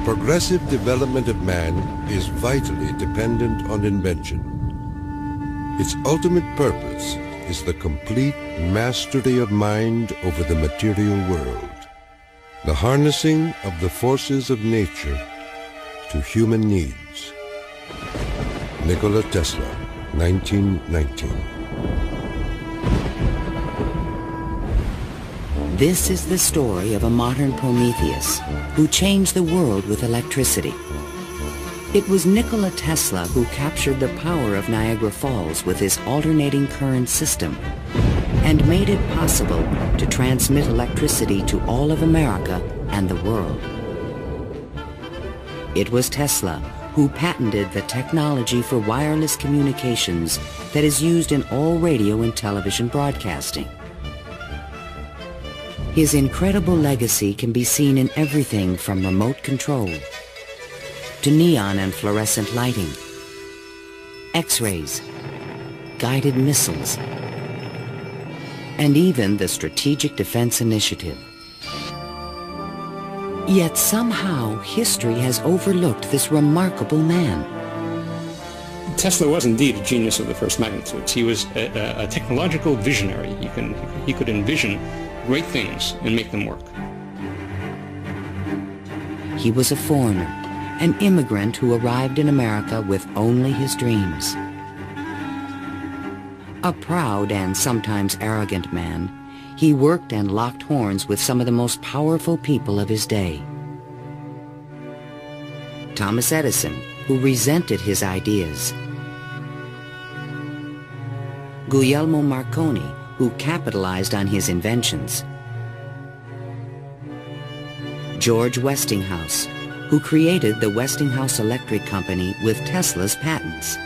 progressive development of man is vitally dependent on invention. Its ultimate purpose is the complete mastery of mind over the material world, the harnessing of the forces of nature to human needs. Nikola Tesla, 1919. This is the story of a modern Prometheus who changed the world with electricity. It was Nikola Tesla who captured the power of Niagara Falls with his alternating current system and made it possible to transmit electricity to all of America and the world. It was Tesla who patented the technology for wireless communications that is used in all radio and television broadcasting. His incredible legacy can be seen in everything from remote control to neon and fluorescent lighting, X-rays, guided missiles, and even the Strategic Defense Initiative. Yet somehow history has overlooked this remarkable man. Tesla was indeed a genius of the first magnitude. He was a technological visionary. He could envision great things and make them work. He was a foreigner, an immigrant who arrived in America with only his dreams. A proud and sometimes arrogant man, he worked and locked horns with some of the most powerful people of his day. Thomas Edison, who resented his ideas. Guglielmo Marconi, who capitalized on his inventions. George Westinghouse, who created the Westinghouse Electric Company with Tesla's patents.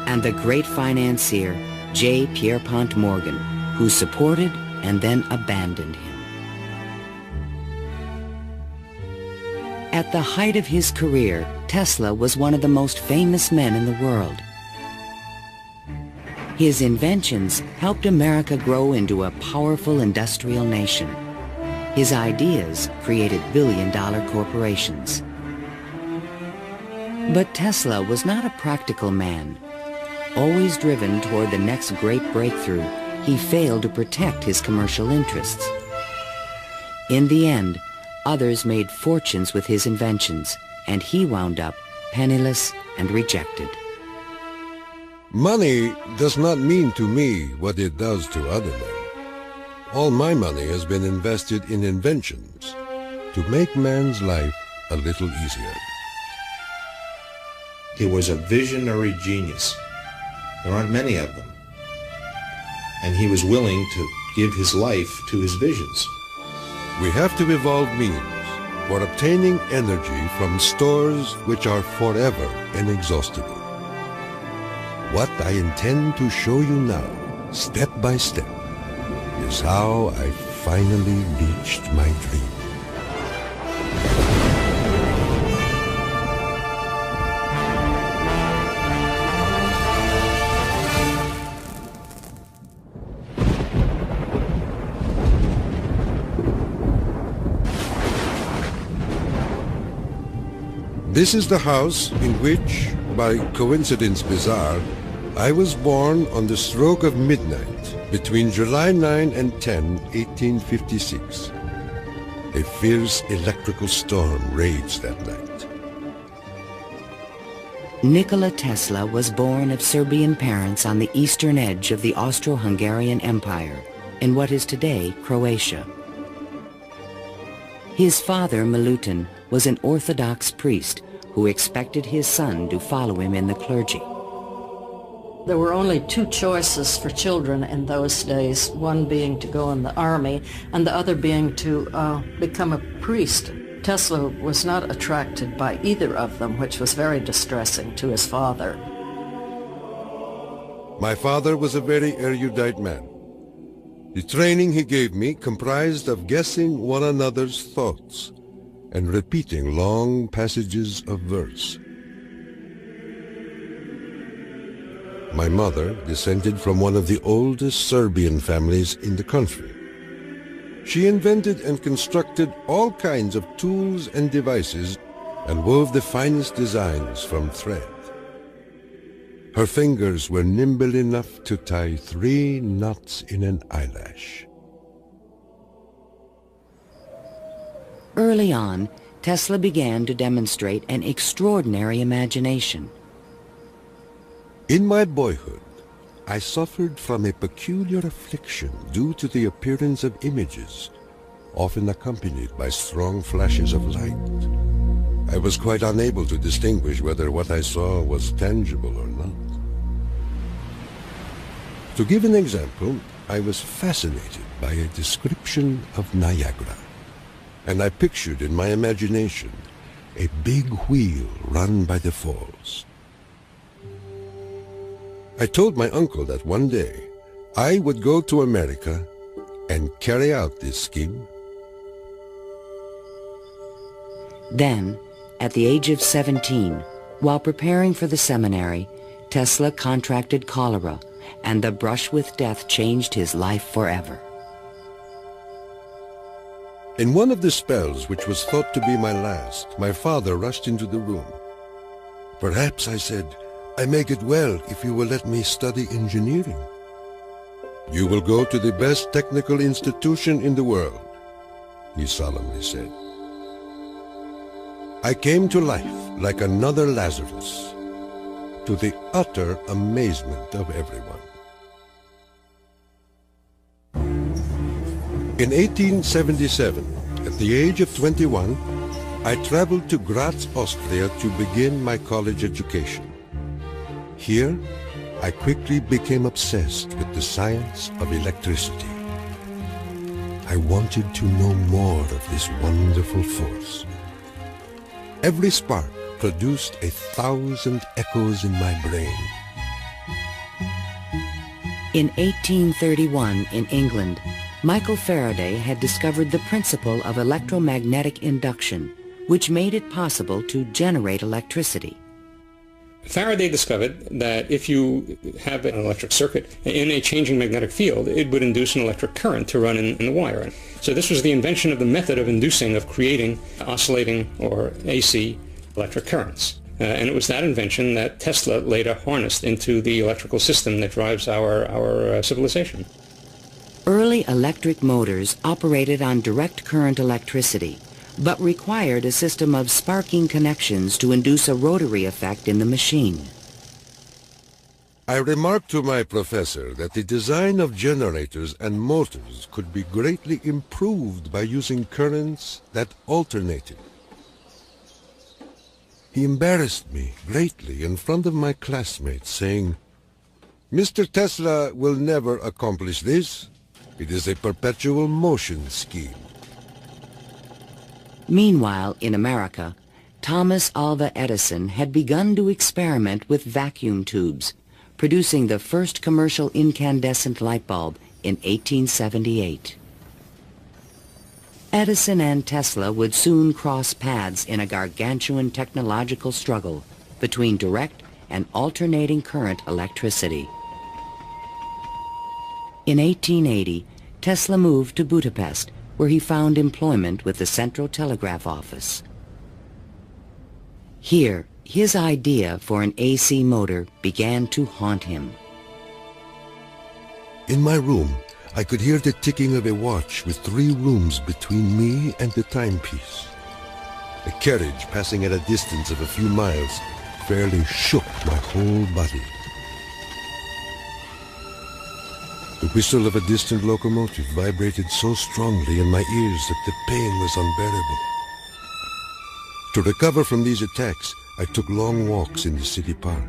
And the great financier, J. Pierpont Morgan, who supported and then abandoned him. At the height of his career, Tesla was one of the most famous men in the world. His inventions helped America grow into a powerful industrial nation. His ideas created billion-dollar corporations. But Tesla was not a practical man. Always driven toward the next great breakthrough, he failed to protect his commercial interests. In the end, others made fortunes with his inventions, and he wound up penniless and rejected. Money does not mean to me what it does to other men. All my money has been invested in inventions to make man's life a little easier. He was a visionary genius. There aren't many of them. And he was willing to give his life to his visions. We have to evolve means for obtaining energy from stores which are forever inexhaustible. What I intend to show you now, step by step, is how I finally reached my dream. This is the house in which, by coincidence bizarre, I was born on the stroke of midnight between July 9 and 10, 1856. A fierce electrical storm raged that night. Nikola Tesla was born of Serbian parents on the eastern edge of the Austro-Hungarian Empire, in what is today Croatia. His father, Milutin, was an Orthodox priest who expected his son to follow him in the clergy. There were only two choices for children in those days, one being to go in the army and the other being to become a priest. Tesla was not attracted by either of them, which was very distressing to his father. My father was a very erudite man. The training he gave me comprised of guessing one another's thoughts and repeating long passages of verse. My mother descended from one of the oldest Serbian families in the country. She invented and constructed all kinds of tools and devices and wove the finest designs from thread. Her fingers were nimble enough to tie 3 knots in an eyelash. Early on, Tesla began to demonstrate an extraordinary imagination. In my boyhood, I suffered from a peculiar affliction due to the appearance of images, often accompanied by strong flashes of light. I was quite unable to distinguish whether what I saw was tangible or not. To give an example, I was fascinated by a description of Niagara, and I pictured in my imagination a big wheel run by the falls. I told my uncle that one day I would go to America and carry out this scheme. Then, at the age of 17, while preparing for the seminary, Tesla contracted cholera, and the brush with death changed his life forever. In one of the spells which was thought to be my last, my father rushed into the room. "Perhaps," I said, "I may get well if you will let me study engineering." "You will go to the best technical institution in the world," he solemnly said. I came to life like another Lazarus, to the utter amazement of everyone. In 1877, at the age of 21, I traveled to Graz, Austria to begin my college education. Here, I quickly became obsessed with the science of electricity. I wanted to know more of this wonderful force. Every spark produced 1,000 echoes in my brain. In 1831, in England, Michael Faraday had discovered the principle of electromagnetic induction, which made it possible to generate electricity. Faraday discovered that if you have an electric circuit in a changing magnetic field, it would induce an electric current to run in the wire. So this was the invention of the method of creating oscillating or AC electric currents. And it was that invention that Tesla later harnessed into the electrical system that drives our civilization. Early electric motors operated on direct current electricity, but required a system of sparking connections to induce a rotary effect in the machine. I remarked to my professor that the design of generators and motors could be greatly improved by using currents that alternated. He embarrassed me greatly in front of my classmates, saying, "Mr. Tesla will never accomplish this. It is a perpetual motion scheme." Meanwhile, in America, Thomas Alva Edison had begun to experiment with vacuum tubes, producing the first commercial incandescent light bulb in 1878. Edison and Tesla would soon cross paths in a gargantuan technological struggle between direct and alternating current electricity. In 1880, Tesla moved to Budapest, where he found employment with the Central Telegraph Office. Here, his idea for an AC motor began to haunt him. In my room, I could hear the ticking of a watch with 3 rooms between me and the timepiece. A carriage passing at a distance of a few miles fairly shook my whole body. The whistle of a distant locomotive vibrated so strongly in my ears that the pain was unbearable. To recover from these attacks, I took long walks in the city park.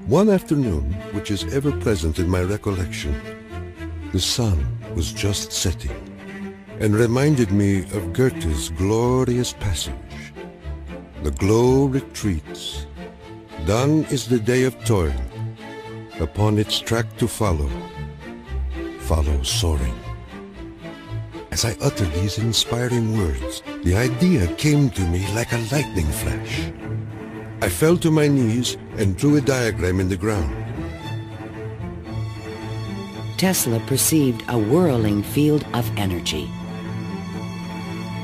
One afternoon, which is ever present in my recollection, the sun was just setting and reminded me of Goethe's glorious passage. The glow retreats. Done is the day of toil. Upon its track to follow soaring. As I uttered these inspiring words, the idea came to me like a lightning flash. I fell to my knees and drew a diagram in the ground. Tesla perceived a whirling field of energy.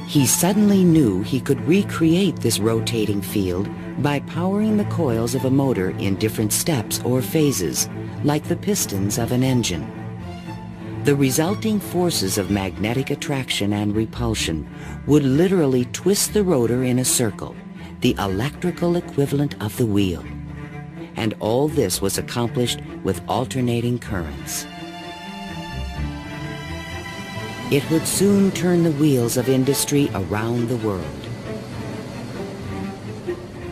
He suddenly knew he could recreate this rotating field by powering the coils of a motor in different steps or phases, like the pistons of an engine. The resulting forces of magnetic attraction and repulsion would literally twist the rotor in a circle, the electrical equivalent of the wheel. And all this was accomplished with alternating currents. It would soon turn the wheels of industry around the world.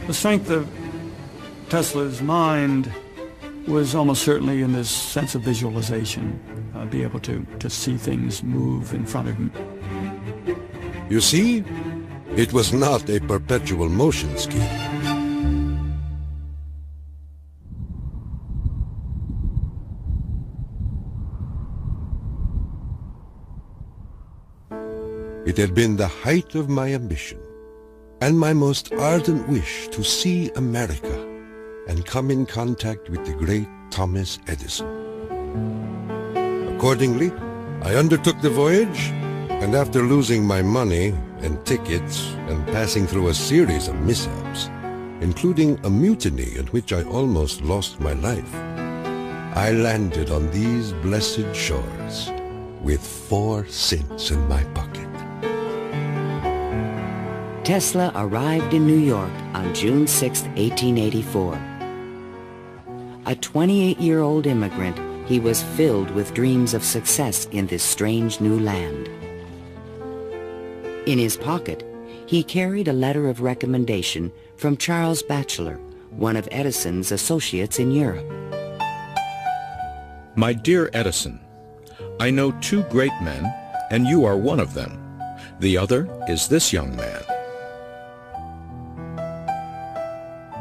The strength of Tesla's mind was almost certainly in this sense of visualization, be able to see things move in front of him. You see, it was not a perpetual motion scheme. It had been the height of my ambition and my most ardent wish to see America and come in contact with the great Thomas Edison. Accordingly, I undertook the voyage, and after losing my money and tickets and passing through a series of mishaps, including a mutiny in which I almost lost my life, I landed on these blessed shores with 4 cents in my pocket. Tesla arrived in New York on June 6, 1884. A 28-year-old immigrant, he was filled with dreams of success in this strange new land. In his pocket, he carried a letter of recommendation from Charles Batchelor, one of Edison's associates in Europe. My dear Edison, I know 2 great men, and you are one of them. The other is this young man.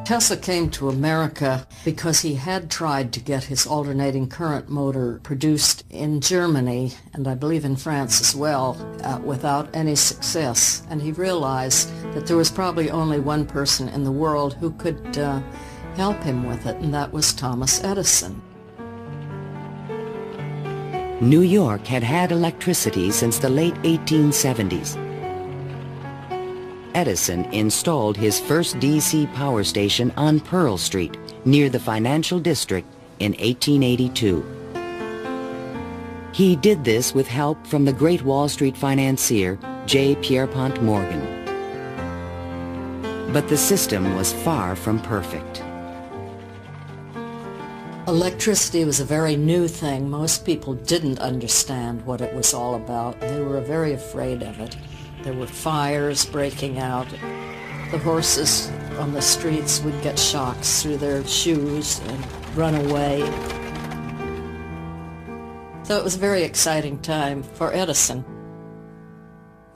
Tesla came to America because he had tried to get his alternating current motor produced in Germany, and I believe in France as well, without any success. And he realized that there was probably only one person in the world who could help him with it, and that was Thomas Edison. New York had had electricity since the late 1870s. Edison installed his first DC power station on Pearl Street, near the financial district, in 1882. He did this with help from the great Wall Street financier J. Pierpont Morgan. But the system was far from perfect. Electricity was a very new thing. Most people didn't understand what it was all about. They were very afraid of it. There were fires breaking out. The horses on the streets would get shocks through their shoes and run away. So it was a very exciting time for Edison.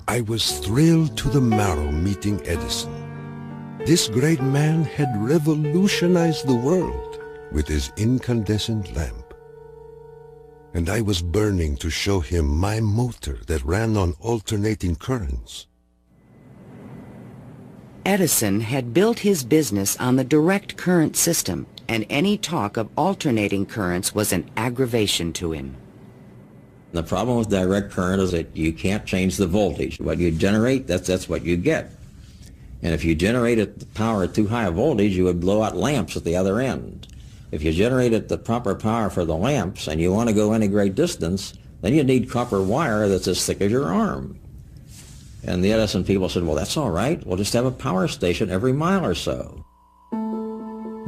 I was thrilled to the marrow meeting Edison. This great man had revolutionized the world with his incandescent lamp. And I was burning to show him my motor that ran on alternating currents. Edison had built his business on the direct current system, and any talk of alternating currents was an aggravation to him. The problem with direct current is that you can't change the voltage. What you generate, that's what you get. And if you generated the power at too high a voltage, you would blow out lamps at the other end. If you generated the proper power for the lamps and you want to go any great distance, then you need copper wire that's as thick as your arm. And the Edison people said, well, that's all right. We'll just have a power station every mile or so.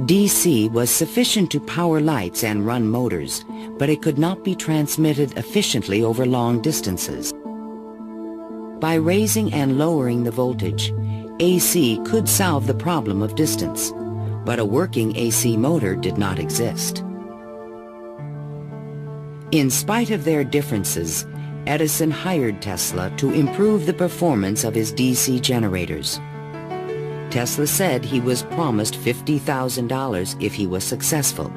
DC was sufficient to power lights and run motors, but it could not be transmitted efficiently over long distances. By raising and lowering the voltage, AC could solve the problem of distance, but a working AC motor did not exist. In spite of their differences, Edison hired Tesla to improve the performance of his DC generators. Tesla said he was promised $50,000 if he was successful.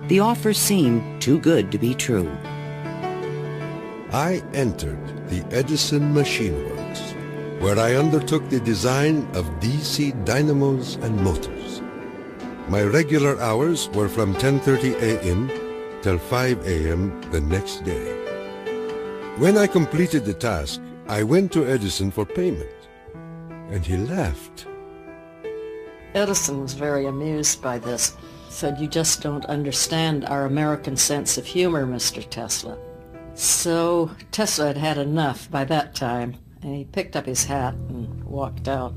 The offer seemed too good to be true. I entered the Edison Machine Works, where I undertook the design of DC dynamos and motors. My regular hours were from 10:30 a.m. till 5 a.m. the next day. When I completed the task, I went to Edison for payment, and he laughed. Edison was very amused by this. He said, "You just don't understand our American sense of humor, Mr. Tesla." So Tesla had had enough by that time, and he picked up his hat and walked out.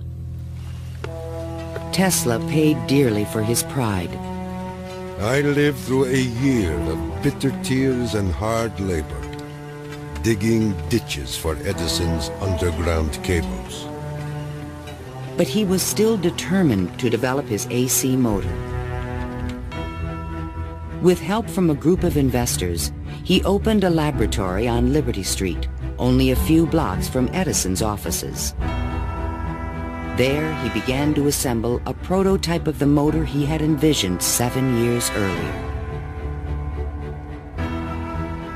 Tesla paid dearly for his pride. I lived through a year of bitter tears and hard labor, digging ditches for Edison's underground cables. But he was still determined to develop his AC motor. With help from a group of investors, he opened a laboratory on Liberty Street, only a few blocks from Edison's offices. There, he began to assemble a prototype of the motor he had envisioned 7 years earlier.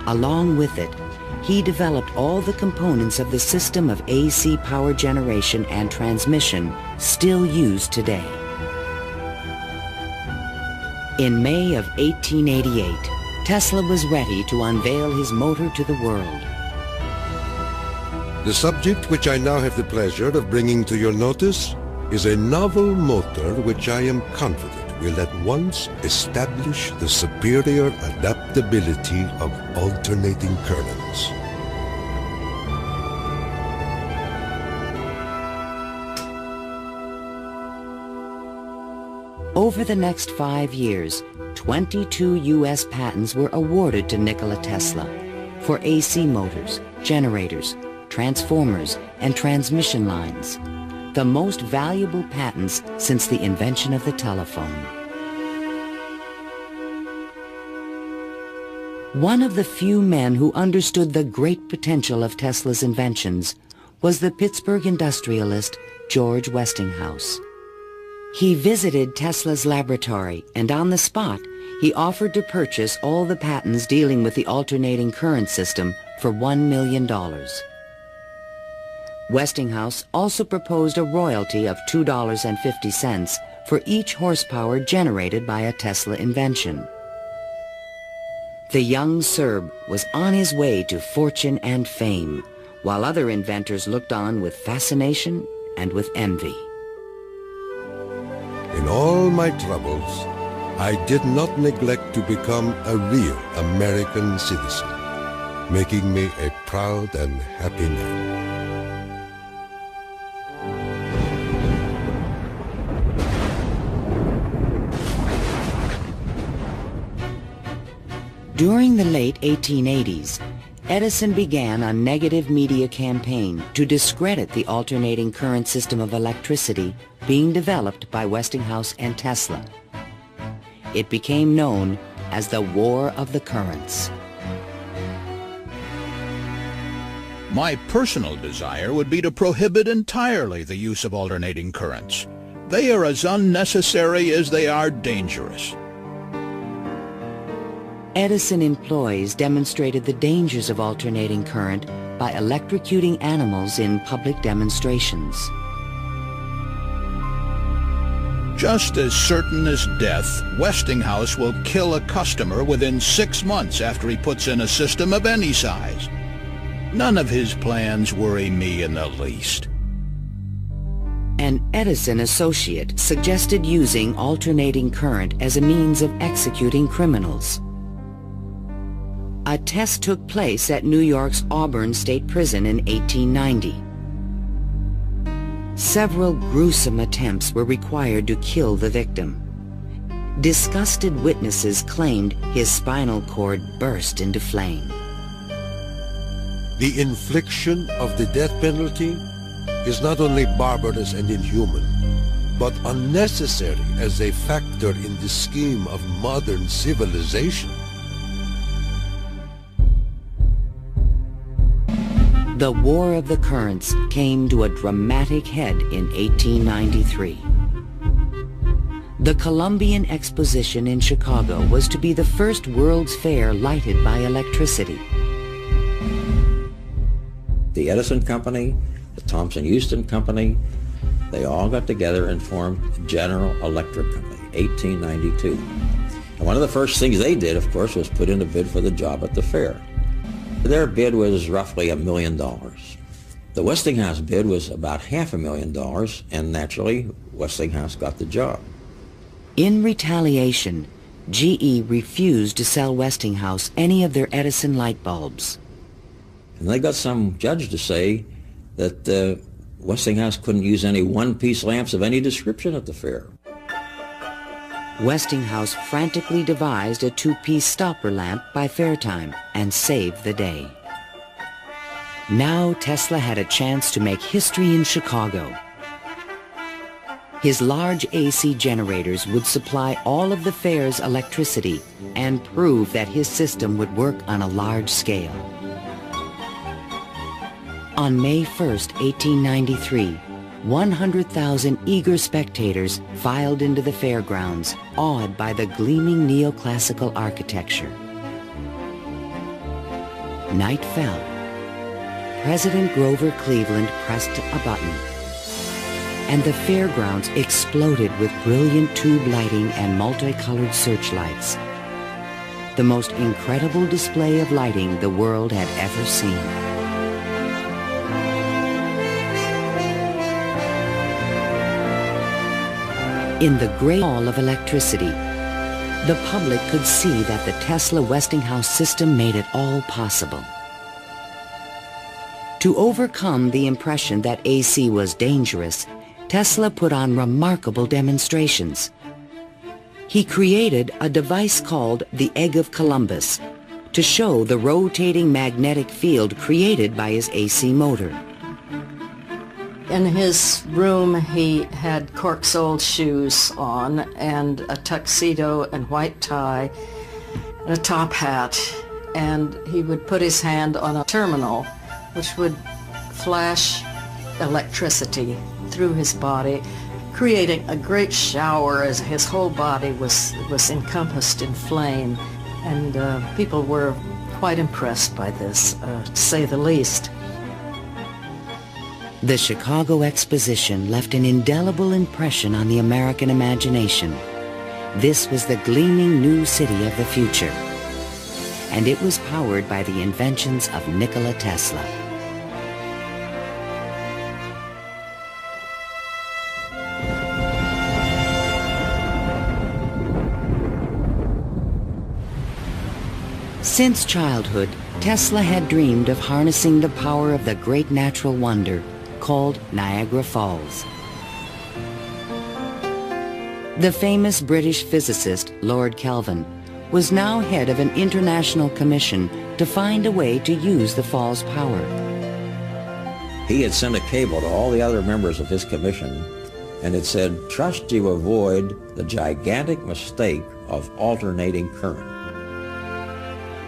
Along with it, he developed all the components of the system of AC power generation and transmission still used today. In May of 1888, Tesla was ready to unveil his motor to the world. The subject which I now have the pleasure of bringing to your notice is a novel motor which I am confident will at once establish the superior adaptability of alternating currents. Over the next 5 years, 22 U.S. patents were awarded to Nikola Tesla for AC motors, generators, transformers, and transmission lines, the most valuable patents since the invention of the telephone. One of the few men who understood the great potential of Tesla's inventions was the Pittsburgh industrialist George Westinghouse. He visited Tesla's laboratory, and on the spot, he offered to purchase all the patents dealing with the alternating current system for $1 million. Westinghouse also proposed a royalty of $2.50 for each horsepower generated by a Tesla invention. The young Serb was on his way to fortune and fame, while other inventors looked on with fascination and with envy. In all my troubles, I did not neglect to become a real American citizen, making me a proud and happy man. During the late 1880s, Edison began a negative media campaign to discredit the alternating current system of electricity being developed by Westinghouse and Tesla. It became known as the War of the Currents. My personal desire would be to prohibit entirely the use of alternating currents. They are as unnecessary as they are dangerous. Edison employees demonstrated the dangers of alternating current by electrocuting animals in public demonstrations. Just as certain as death, Westinghouse will kill a customer within 6 months after he puts in a system of any size. None of his plans worry me in the least. An Edison associate suggested using alternating current as a means of executing criminals. A test took place at New York's Auburn State Prison in 1890. Several gruesome attempts were required to kill the victim. Disgusted witnesses claimed his spinal cord burst into flame. The infliction of the death penalty is not only barbarous and inhuman, but unnecessary as a factor in the scheme of modern civilization. The War of the Currents came to a dramatic head in 1893. The Columbian Exposition in Chicago was to be the first World's Fair lighted by electricity. The Edison Company, the Thomson-Houston Company, they all got together and formed General Electric Company, 1892. And one of the first things they did, of course, was put in a bid for the job at the fair. Their bid was roughly $1 million. The Westinghouse bid was about $500,000, and naturally, Westinghouse got the job. In retaliation, GE refused to sell Westinghouse any of their Edison light bulbs. And they got some judge to say that Westinghouse couldn't use any one-piece lamps of any description at the fair. Westinghouse frantically devised a two-piece stopper lamp by fair time and saved the day. Now Tesla had a chance to make history in Chicago. His large AC generators would supply all of the fair's electricity and prove that his system would work on a large scale. On May 1st, 1893, 100,000 eager spectators filed into the fairgrounds, awed by the gleaming neoclassical architecture. Night fell. President Grover Cleveland pressed a button, and the fairgrounds exploded with brilliant tube lighting and multicolored searchlights. The most incredible display of lighting the world had ever seen. In the great hall of electricity, the public could see that the Tesla-Westinghouse system made it all possible. To overcome the impression that AC was dangerous, Tesla put on remarkable demonstrations. He created a device called the Egg of Columbus to show the rotating magnetic field created by his AC motor. In his room, he had cork-soled shoes on and a tuxedo and white tie and a top hat, and he would put his hand on a terminal which would flash electricity through his body, creating a great shower as his whole body was encompassed in flame, and people were quite impressed by this, to say the least. The Chicago Exposition left an indelible impression on the American imagination. This was the gleaming new city of the future, and it was powered by the inventions of Nikola Tesla. Since childhood, Tesla had dreamed of harnessing the power of the great natural wonder called Niagara Falls. The famous British physicist Lord Kelvin was now head of an international commission to find a way to use the fall's power. He had sent a cable to all the other members of his commission, and it said, "Trust you avoid the gigantic mistake of alternating current."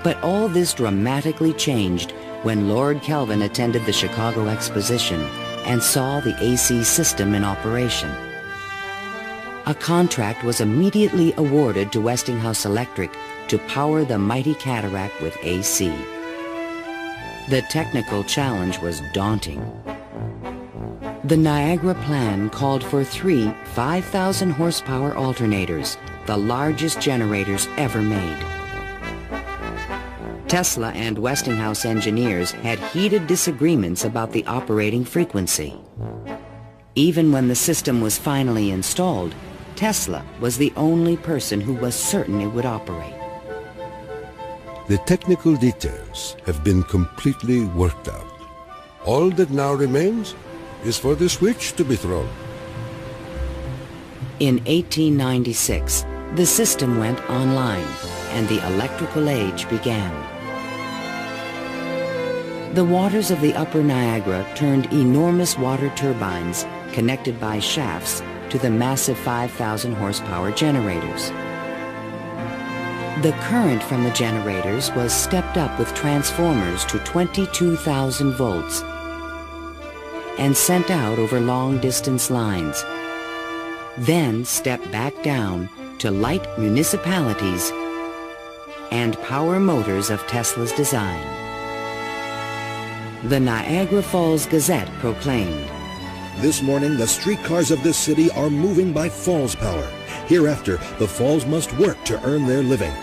But all this dramatically changed when Lord Kelvin attended the Chicago Exposition and saw the AC system in operation. A contract was immediately awarded to Westinghouse Electric to power the mighty cataract with AC. The technical challenge was daunting. The Niagara plan called for 3 5,000 horsepower alternators, the largest generators ever made. Tesla and Westinghouse engineers had heated disagreements about the operating frequency. Even when the system was finally installed, Tesla was the only person who was certain it would operate. The technical details have been completely worked out. All that now remains is for the switch to be thrown. In 1896, the system went online and the electrical age began. The waters of the upper Niagara turned enormous water turbines connected by shafts to the massive 5,000 horsepower generators. The current from the generators was stepped up with transformers to 22,000 volts and sent out over long-distance lines, then stepped back down to light municipalities and power motors of Tesla's design. The Niagara Falls Gazette proclaimed, "This morning, the streetcars of this city are moving by Falls power. Hereafter, the Falls must work to earn their living.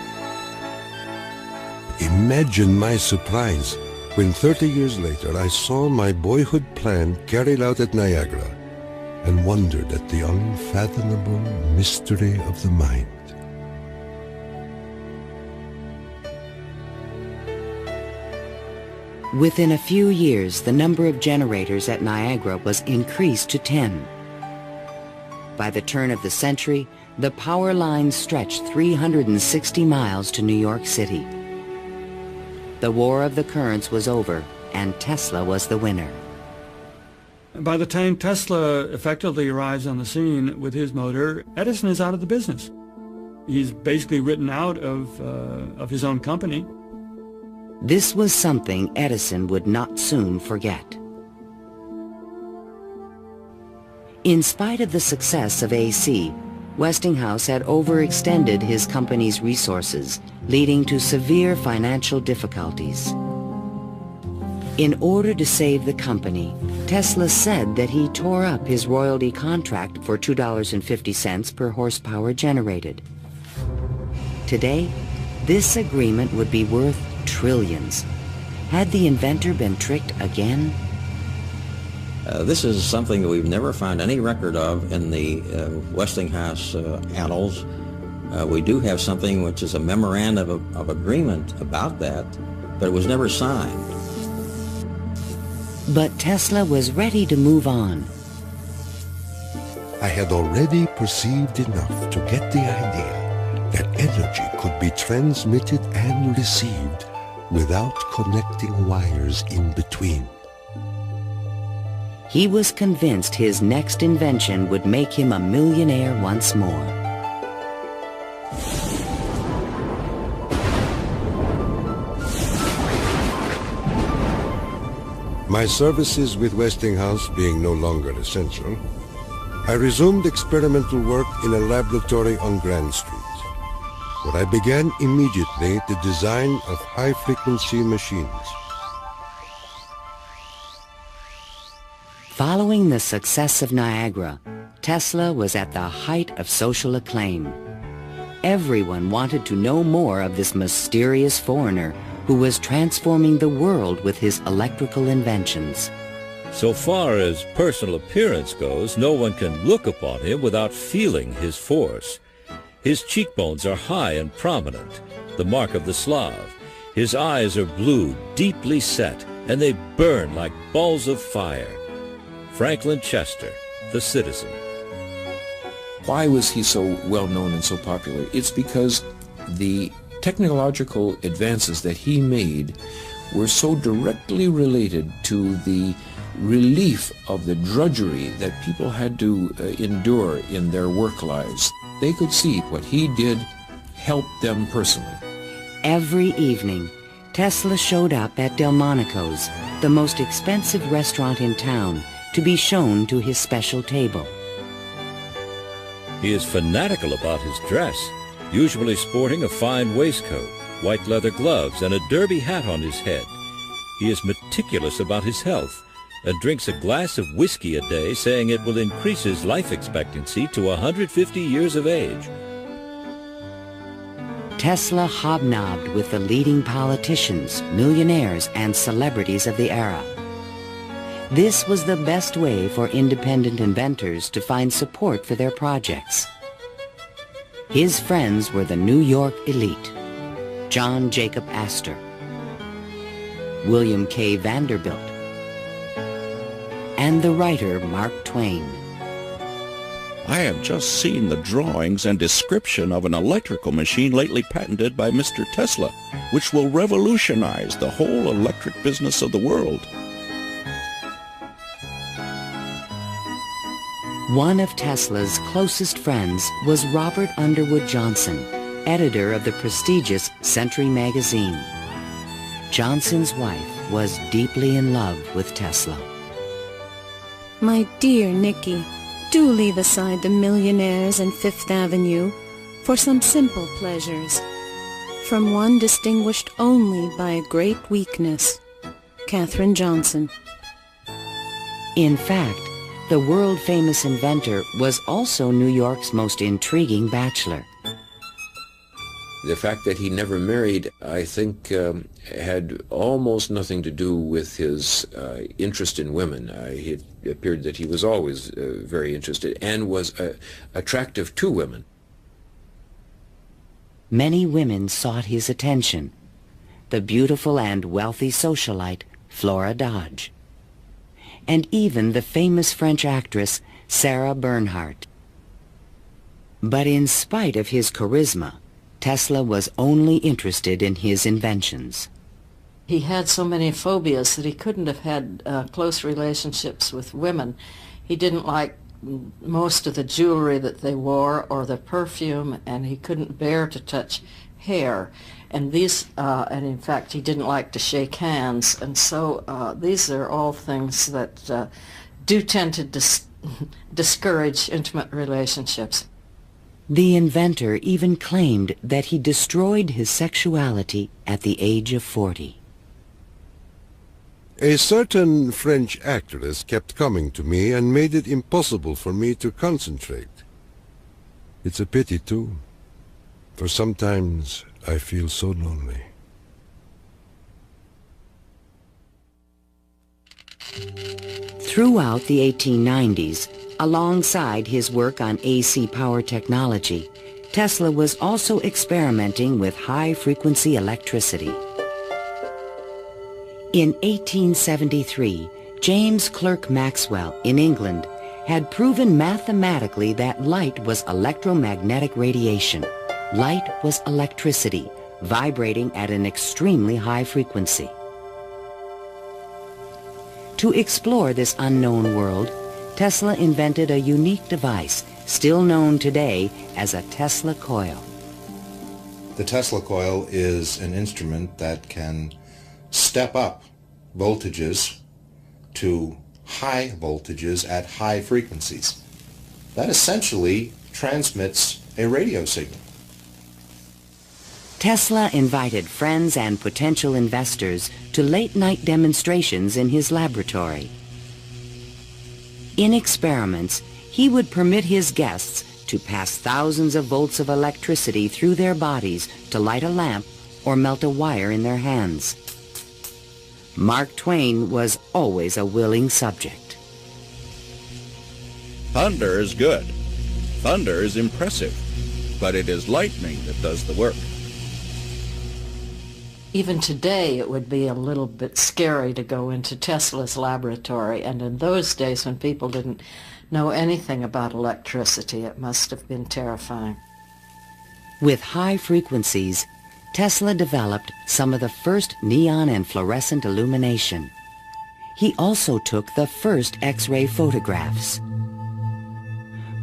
Imagine my surprise when 30 years later I saw my boyhood plan carried out at Niagara and wondered at the unfathomable mystery of the mind. Within a few years, the number of generators at Niagara was increased to 10. By the turn of the century, the power lines stretched 360 miles to New York City. The War of the Currents was over, and Tesla was the winner. By the time Tesla effectively arrives on the scene with his motor, Edison is out of the business. He's basically written out of his own company. This was something Edison would not soon forget. In spite of the success of AC, Westinghouse had overextended his company's resources, leading to severe financial difficulties. In order to save the company, Tesla said that he tore up his royalty contract for $2.50 per horsepower generated. Today, this agreement would be worth trillions. Had the inventor been tricked again? This is something that we've never found any record of in the Westinghouse annals. We do have something which is a memorandum of agreement about that, but it was never signed. But Tesla was ready to move on. I had already perceived enough to get the idea that energy could be transmitted and received without connecting wires in between. He was convinced his next invention would make him a millionaire once more. My services with Westinghouse being no longer essential, I resumed experimental work in a laboratory on Grand Street, where I began immediately the design of high-frequency machines. Following the success of Niagara, Tesla was at the height of social acclaim. Everyone wanted to know more of this mysterious foreigner who was transforming the world with his electrical inventions. So far as personal appearance goes, no one can look upon him without feeling his force. His cheekbones are high and prominent, the mark of the Slav. His eyes are blue, deeply set, and they burn like balls of fire. Franklin Chester, the citizen. Why was he so well known and so popular? It's because the technological advances that he made were so directly related to the relief of the drudgery that people had to endure in their work lives. They could see what he did helped them personally. Every evening, Tesla showed up at Delmonico's, the most expensive restaurant in town, to be shown to his special table. He is fanatical about his dress, usually sporting a fine waistcoat, white leather gloves, and a derby hat on his head. He is meticulous about his health and drinks a glass of whiskey a day, saying it will increase his life expectancy to 150 years of age. Tesla hobnobbed with the leading politicians, millionaires, and celebrities of the era. This was the best way for independent inventors to find support for their projects. His friends were the New York elite, John Jacob Astor, William K. Vanderbilt, and the writer Mark Twain. I have just seen the drawings and description of an electrical machine lately patented by Mr. Tesla, which will revolutionize the whole electric business of the world. One of Tesla's closest friends was Robert Underwood Johnson, editor of the prestigious Century magazine. Johnson's wife was deeply in love with Tesla. My dear Nicky, do leave aside the millionaires and Fifth Avenue for some simple pleasures. From one distinguished only by a great weakness, Katherine Johnson. In fact, The world-famous inventor was also New York's most intriguing bachelor. The fact that he never married, I think, had almost nothing to do with his interest in women. It appeared that he was always very interested and was attractive to women. Many women sought his attention. The beautiful and wealthy socialite Flora Dodge, and even the famous French actress Sarah Bernhardt. But in spite of his charisma, Tesla was only interested in his inventions. He had so many phobias that he couldn't have had close relationships with women. He didn't like most of the jewelry that they wore or the perfume, and he couldn't bear to touch hair. And and in fact, he didn't like to shake hands. And so these are all things that do tend to discourage intimate relationships. The inventor even claimed that he destroyed his sexuality at the age of 40. A certain French actress kept coming to me and made it impossible for me to concentrate. It's a pity, too, for sometimes I feel so lonely. Throughout the 1890s, alongside his work on AC power technology, Tesla was also experimenting with high-frequency electricity. In 1873, James Clerk Maxwell in England had proven mathematically that light was electromagnetic radiation. Light was electricity, vibrating at an extremely high frequency. To explore this unknown world, Tesla invented a unique device, still known today as a Tesla coil. The Tesla coil is an instrument that can step up voltages to high voltages at high frequencies. That essentially transmits a radio signal. Tesla invited friends and potential investors to late-night demonstrations in his laboratory. In experiments, he would permit his guests to pass thousands of volts of electricity through their bodies to light a lamp or melt a wire in their hands. Mark Twain was always a willing subject. Thunder is good. Thunder is impressive. But it is lightning that does the work. Even today, it would be a little bit scary to go into Tesla's laboratory, and in those days when people didn't know anything about electricity, it must have been terrifying. With high frequencies, Tesla developed some of the first neon and fluorescent illumination. He also took the first X-ray photographs.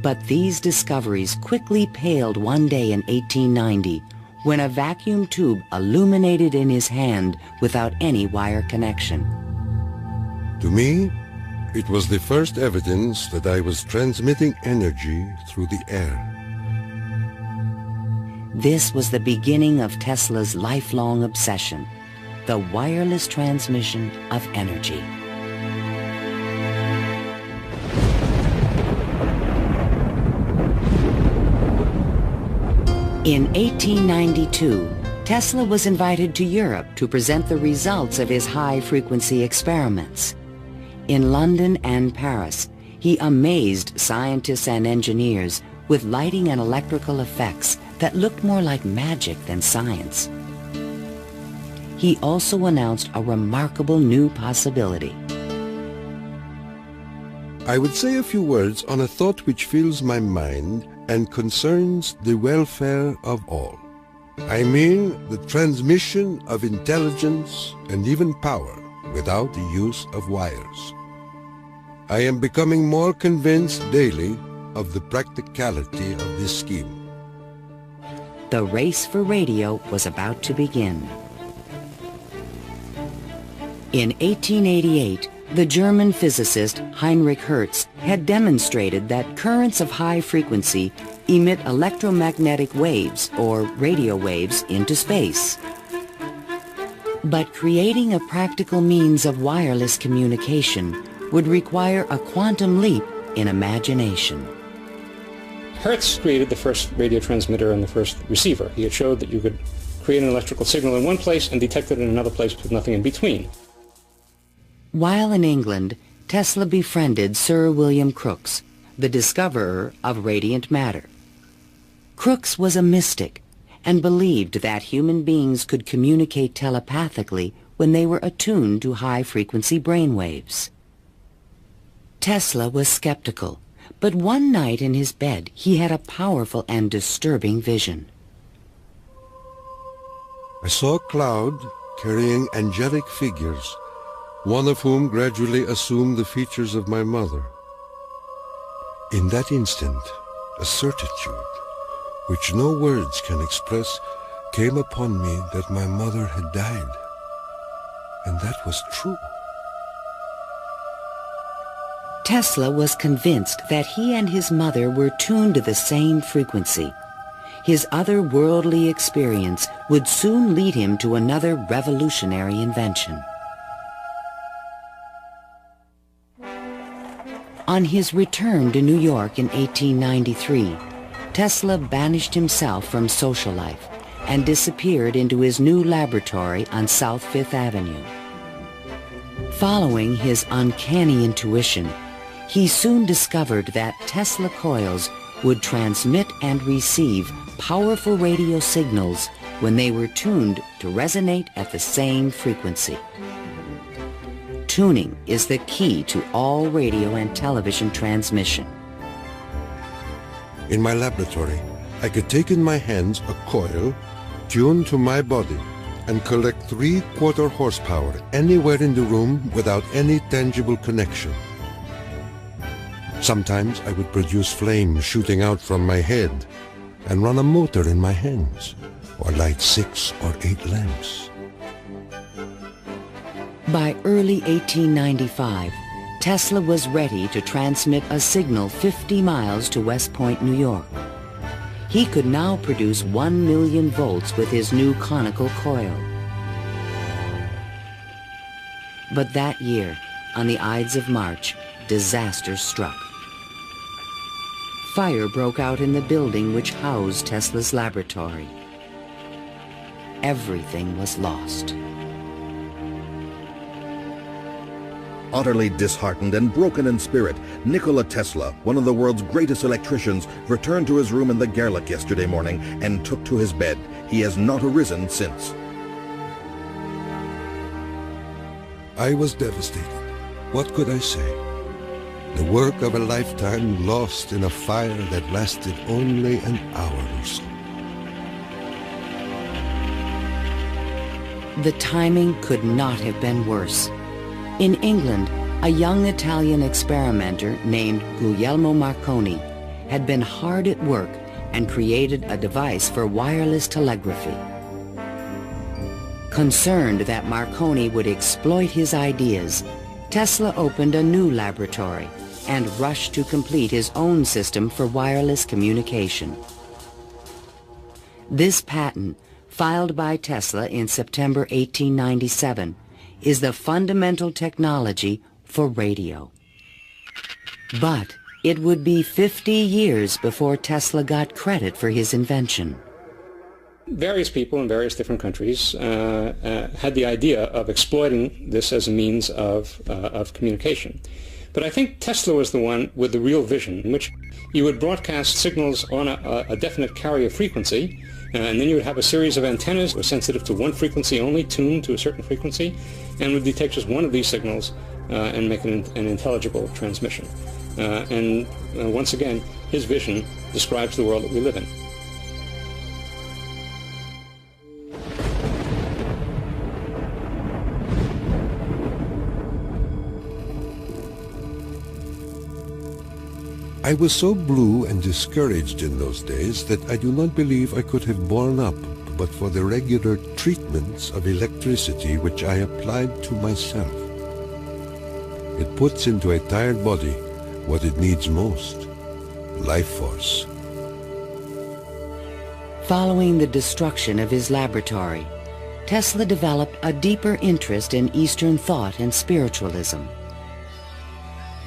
But these discoveries quickly paled one day in 1890 when a vacuum tube illuminated in his hand without any wire connection. To me, it was the first evidence that I was transmitting energy through the air. This was the beginning of Tesla's lifelong obsession, the wireless transmission of energy. In 1892, Tesla was invited to Europe to present the results of his high-frequency experiments. In London and Paris, he amazed scientists and engineers with lighting and electrical effects that looked more like magic than science. He also announced a remarkable new possibility. I would say a few words on a thought which fills my mind and concerns the welfare of all. I mean the transmission of intelligence and even power without the use of wires. I am becoming more convinced daily of the practicality of this scheme. The race for radio was about to begin. In 1888, the German physicist Heinrich Hertz had demonstrated that currents of high frequency emit electromagnetic waves, or radio waves, into space. But creating a practical means of wireless communication would require a quantum leap in imagination. Hertz created the first radio transmitter and the first receiver. He had showed that you could create an electrical signal in one place and detect it in another place with nothing in between. While in England, Tesla befriended Sir William Crookes, the discoverer of radiant matter. Crookes was a mystic and believed that human beings could communicate telepathically when they were attuned to high-frequency brainwaves. Tesla was skeptical, but one night in his bed he had a powerful and disturbing vision. I saw a cloud carrying angelic figures, one of whom gradually assumed the features of my mother. In that instant, a certitude, which no words can express, came upon me that my mother had died. And that was true. Tesla was convinced that he and his mother were tuned to the same frequency. His otherworldly experience would soon lead him to another revolutionary invention. On his return to New York in 1893, Tesla banished himself from social life and disappeared into his new laboratory on South Fifth Avenue. Following his uncanny intuition, he soon discovered that Tesla coils would transmit and receive powerful radio signals when they were tuned to resonate at the same frequency. Tuning is the key to all radio and television transmission. In my laboratory, I could take in my hands a coil tuned to my body and collect 3/4 horsepower anywhere in the room without any tangible connection. Sometimes I would produce flame shooting out from my head and run a motor in my hands, or light 6 or 8 lamps. By early 1895, Tesla was ready to transmit a signal 50 miles to West Point, New York. He could now produce 1 million volts with his new conical coil. But that year, on the Ides of March, disaster struck. Fire broke out in the building which housed Tesla's laboratory. Everything was lost. Utterly disheartened and broken in spirit, Nikola Tesla, one of the world's greatest electricians, returned to his room in the Gerlach yesterday morning and took to his bed. He has not arisen since. I was devastated. What could I say? The work of a lifetime lost in a fire that lasted only an hour or so. The timing could not have been worse. In England, a young Italian experimenter named Guglielmo Marconi had been hard at work and created a device for wireless telegraphy. Concerned that Marconi would exploit his ideas, Tesla opened a new laboratory and rushed to complete his own system for wireless communication. This patent, filed by Tesla in September 1897, is the fundamental technology for radio. But it would be 50 years before Tesla got credit for his invention. Various people in various different countries had the idea of exploiting this as a means of communication. But I think Tesla was the one with the real vision, in which you would broadcast signals on a definite carrier frequency, and then you would have a series of antennas that were sensitive to one frequency only, tuned to a certain frequency, and would detect just one of these signals and make an intelligible transmission. Once again, his vision describes the world that we live in. I was so blue and discouraged in those days that I do not believe I could have borne up but for the regular treatments of electricity which I applied to myself. It puts into a tired body what it needs most, life force. Following the destruction of his laboratory, Tesla developed a deeper interest in Eastern thought and spiritualism.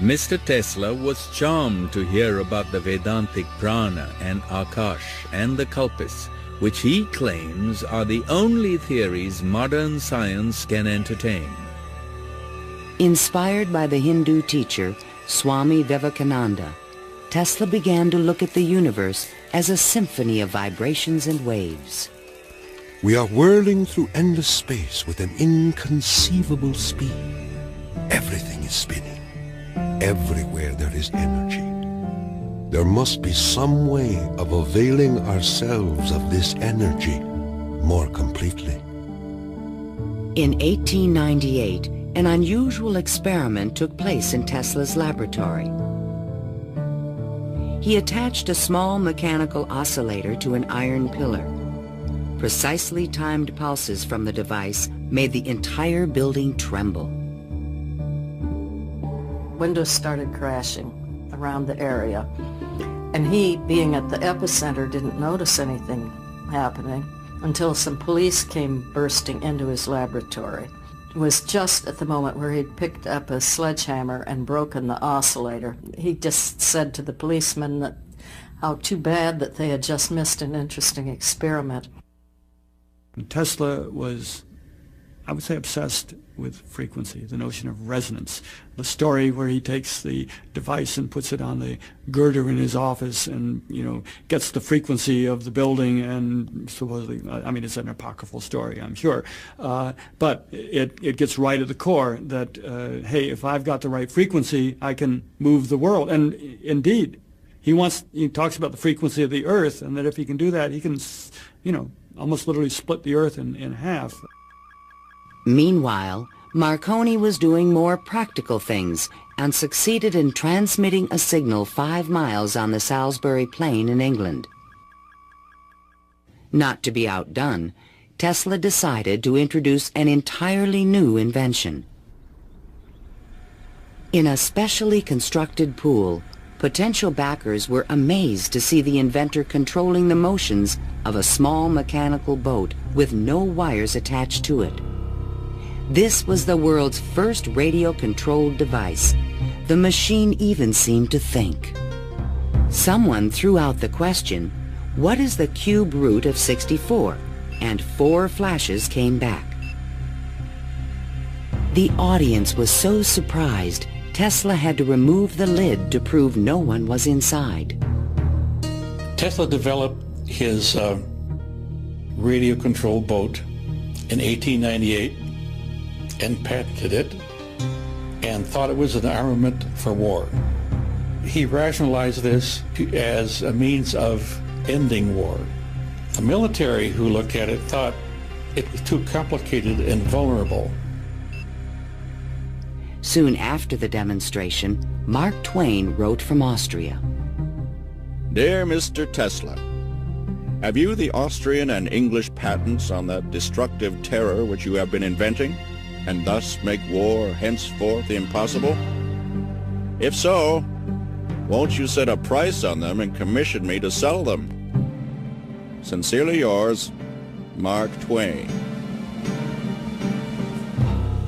Mr. Tesla was charmed to hear about the Vedantic prana and Akash and the Kalpis, which he claims are the only theories modern science can entertain. Inspired by the Hindu teacher Swami Vivekananda, Tesla began to look at the universe as a symphony of vibrations and waves. We are whirling through endless space with an inconceivable speed. Everything is spinning. Everywhere there is energy. There must be some way of availing ourselves of this energy more completely. In 1898, an unusual experiment took place in Tesla's laboratory. He attached a small mechanical oscillator to an iron pillar. Precisely timed pulses from the device made the entire building tremble. Windows started crashing around the area, and he, being at the epicenter, didn't notice anything happening until some police came bursting into his laboratory. It was just at the moment where he'd picked up a sledgehammer and broken the oscillator. He just said to the policemen that how too bad that they had just missed an interesting experiment. Tesla was, I would say, obsessed with frequency, the notion of resonance. The story where he takes the device and puts it on the girder in his office and, gets the frequency of the building, and supposedly, I mean, it's an apocryphal story, I'm sure, but it gets right at the core that, hey, if I've got the right frequency, I can move the world. And indeed, he talks about the frequency of the earth, and that if he can do that, he can, almost literally split the earth in half. Meanwhile, Marconi was doing more practical things and succeeded in transmitting a signal 5 miles on the Salisbury Plain in England. Not to be outdone, Tesla decided to introduce an entirely new invention. In a specially constructed pool, potential backers were amazed to see the inventor controlling the motions of a small mechanical boat with no wires attached to it. This was the world's first radio-controlled device. The machine even seemed to think. Someone threw out the question, what is the cube root of 64? And 4 flashes came back. The audience was so surprised, Tesla had to remove the lid to prove no one was inside. Tesla developed his radio-controlled boat in 1898 and patented it and thought it was an armament for war. He rationalized this as a means of ending war. The military who looked at it thought it was too complicated and vulnerable. Soon after the demonstration, Mark Twain wrote from Austria. Dear Mr. Tesla, have you the Austrian and English patents on that destructive terror which you have been inventing, and thus make war henceforth impossible? If so, won't you set a price on them and commission me to sell them? Sincerely yours, Mark Twain.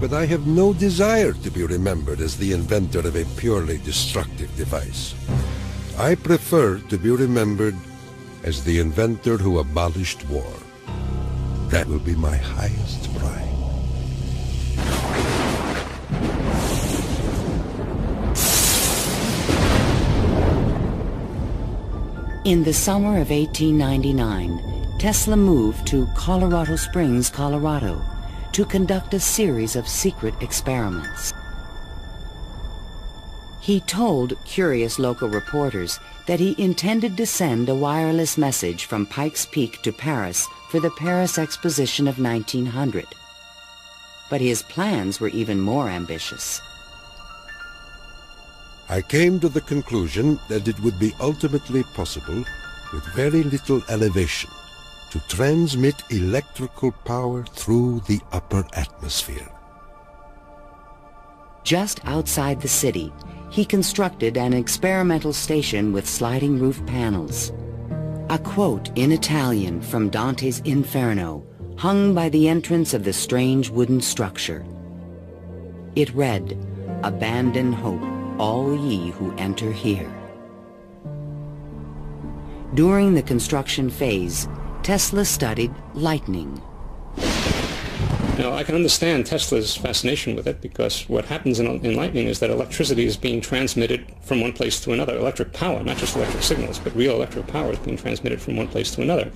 But I have no desire to be remembered as the inventor of a purely destructive device. I prefer to be remembered as the inventor who abolished war. That will be my highest pride. In the summer of 1899, Tesla moved to Colorado Springs, Colorado, to conduct a series of secret experiments. He told curious local reporters that he intended to send a wireless message from Pikes Peak to Paris for the Paris Exposition of 1900. But his plans were even more ambitious. I came to the conclusion that it would be ultimately possible, with very little elevation, to transmit electrical power through the upper atmosphere. Just outside the city, he constructed an experimental station with sliding roof panels. A quote in Italian from Dante's Inferno hung by the entrance of the strange wooden structure. It read, "Abandon hope, all ye who enter here. During the construction phase, Tesla studied lightning. Now, I can understand Tesla's fascination with it because what happens in lightning is that electricity is being transmitted from one place to another. Electric power, not just electric signals, but real electric power is being transmitted from one place to another.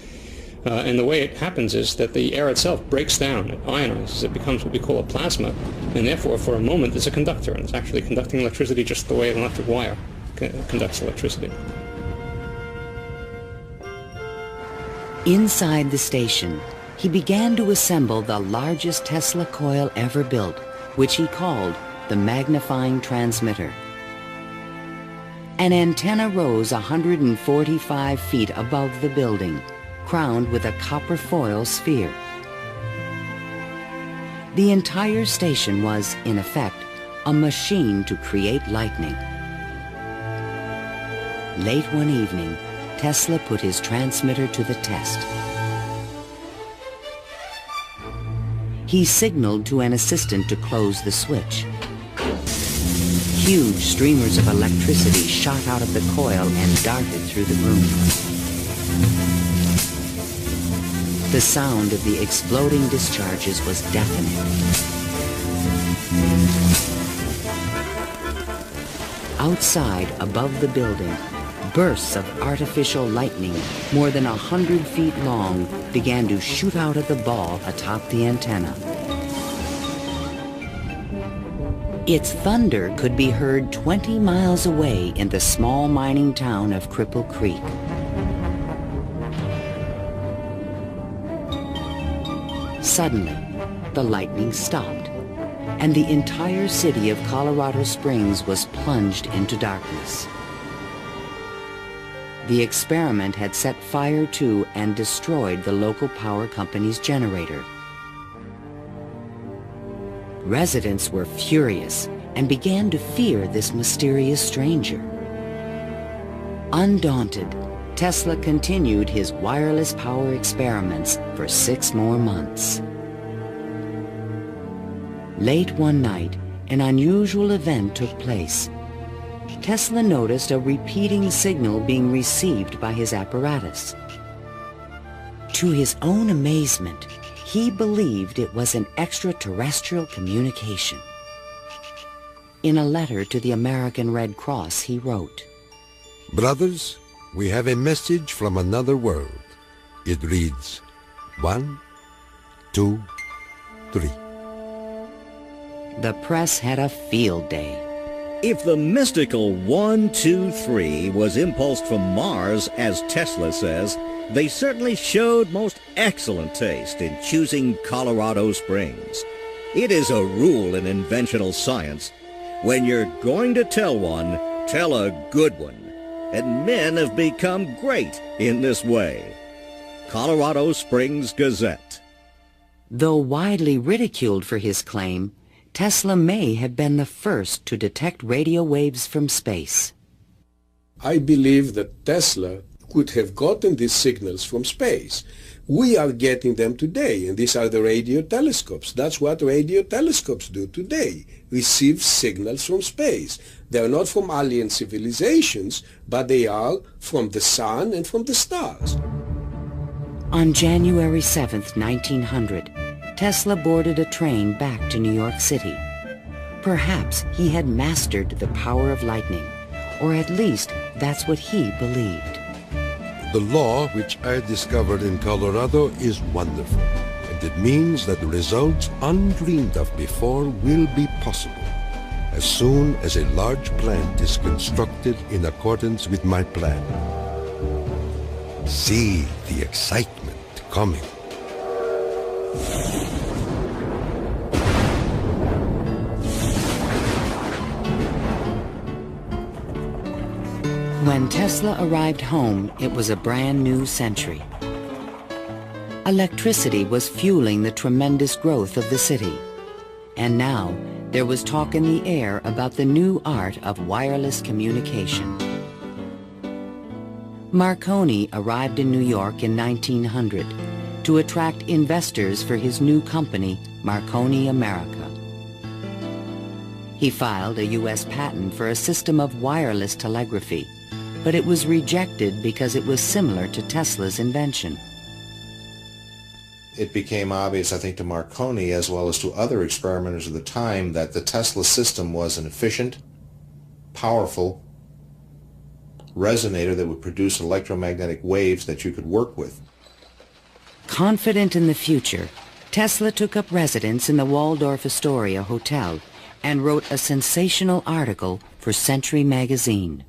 And the way it happens is that the air itself breaks down, it ionizes, it becomes what we call a plasma, and therefore for a moment it's a conductor, and it's actually conducting electricity just the way an electric wire conducts electricity. Inside the station, he began to assemble the largest Tesla coil ever built, which he called the magnifying transmitter. An antenna rose 145 feet above the building, crowned with a copper foil sphere. The entire station was, in effect, a machine to create lightning. Late one evening, Tesla put his transmitter to the test. He signaled to an assistant to close the switch. Huge streamers of electricity shot out of the coil and darted through the room. The sound of the exploding discharges was deafening. Outside, above the building, bursts of artificial lightning, more than 100 feet long, began to shoot out at the ball atop the antenna. Its thunder could be heard 20 miles away in the small mining town of Cripple Creek. Suddenly, the lightning stopped, and the entire city of Colorado Springs was plunged into darkness. The experiment had set fire to and destroyed the local power company's generator. Residents were furious and began to fear this mysterious stranger. Undaunted, Tesla continued his wireless power experiments for 6 more months. Late one night, an unusual event took place. Tesla noticed a repeating signal being received by his apparatus. To his own amazement, he believed it was an extraterrestrial communication. In a letter to the American Red Cross, he wrote, "Brothers, we have a message from another world. It reads, 1, 2, 3. The press had a field day. If the mystical 1, 2, 3 was impulsed from Mars, as Tesla says, they certainly showed most excellent taste in choosing Colorado Springs. It is a rule in inventional science. When you're going to tell one, tell a good one. And men have become great in this way. Colorado Springs Gazette. Though widely ridiculed for his claim, Tesla may have been the first to detect radio waves from space. I believe that Tesla could have gotten these signals from space. We are getting them today, and these are the radio telescopes. That's what radio telescopes do today, receive signals from space. They are not from alien civilizations, but they are from the sun and from the stars. On January 7th, 1900, Tesla boarded a train back to New York City. Perhaps he had mastered the power of lightning, or at least that's what he believed. The law which I discovered in Colorado is wonderful, and it means that results undreamed of before will be possible, as soon as a large plant is constructed in accordance with my plan. See the excitement coming. When Tesla arrived home, it was a brand new century. Electricity was fueling the tremendous growth of the city. And now, there was talk in the air about the new art of wireless communication. Marconi arrived in New York in 1900 to attract investors for his new company, Marconi America. He filed a U.S. patent for a system of wireless telegraphy, but it was rejected because it was similar to Tesla's invention. It became obvious, I think, to Marconi as well as to other experimenters of the time that the Tesla system was an efficient, powerful resonator that would produce electromagnetic waves that you could work with. Confident in the future, Tesla took up residence in the Waldorf Astoria Hotel and wrote a sensational article for Century magazine.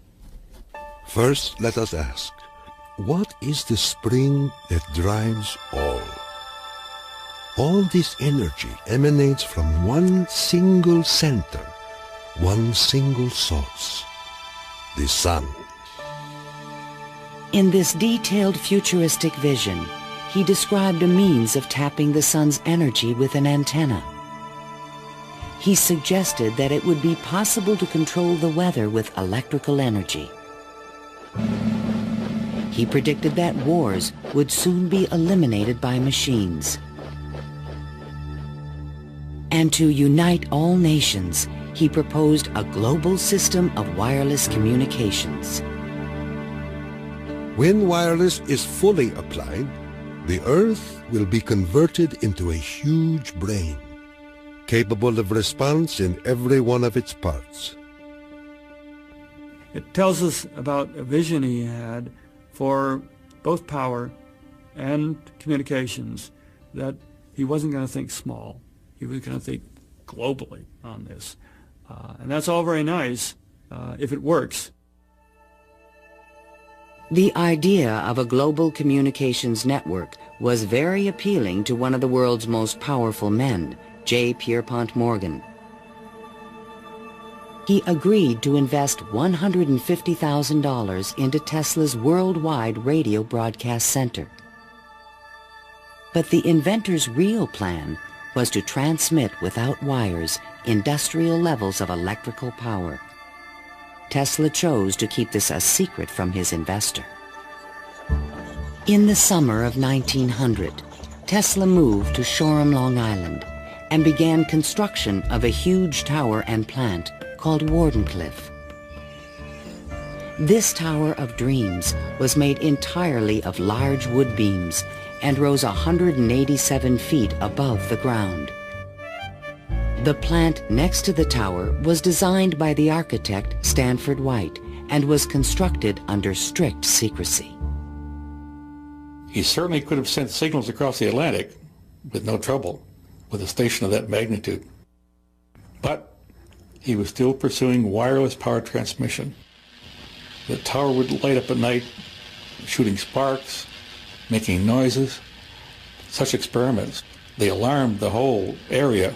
First, let us ask, what is the spring that drives all? All this energy emanates from one single center, one single source, the sun. In this detailed futuristic vision, he described a means of tapping the sun's energy with an antenna. He suggested that it would be possible to control the weather with electrical energy. He predicted that wars would soon be eliminated by machines. And to unite all nations, he proposed a global system of wireless communications. When wireless is fully applied, the Earth will be converted into a huge brain, capable of response in every one of its parts. It tells us about a vision he had for both power and communications, that he wasn't going to think small. He was going to think globally on this. And that's all very nice if it works. The idea of a global communications network was very appealing to one of the world's most powerful men, J. Pierpont Morgan. He agreed to invest $150,000 into Tesla's worldwide radio broadcast center. But the inventor's real plan was to transmit without wires industrial levels of electrical power. Tesla chose to keep this a secret from his investor. In the summer of 1900, Tesla moved to Shoreham, Long Island, and began construction of a huge tower and plant called Wardenclyffe. This Tower of Dreams was made entirely of large wood beams and rose 187 feet above the ground. The plant next to the tower was designed by the architect Stanford White and was constructed under strict secrecy. He certainly could have sent signals across the Atlantic with no trouble with a station of that magnitude. But he was still pursuing wireless power transmission. The tower would light up at night, shooting sparks, making noises. Such experiments, they alarmed the whole area.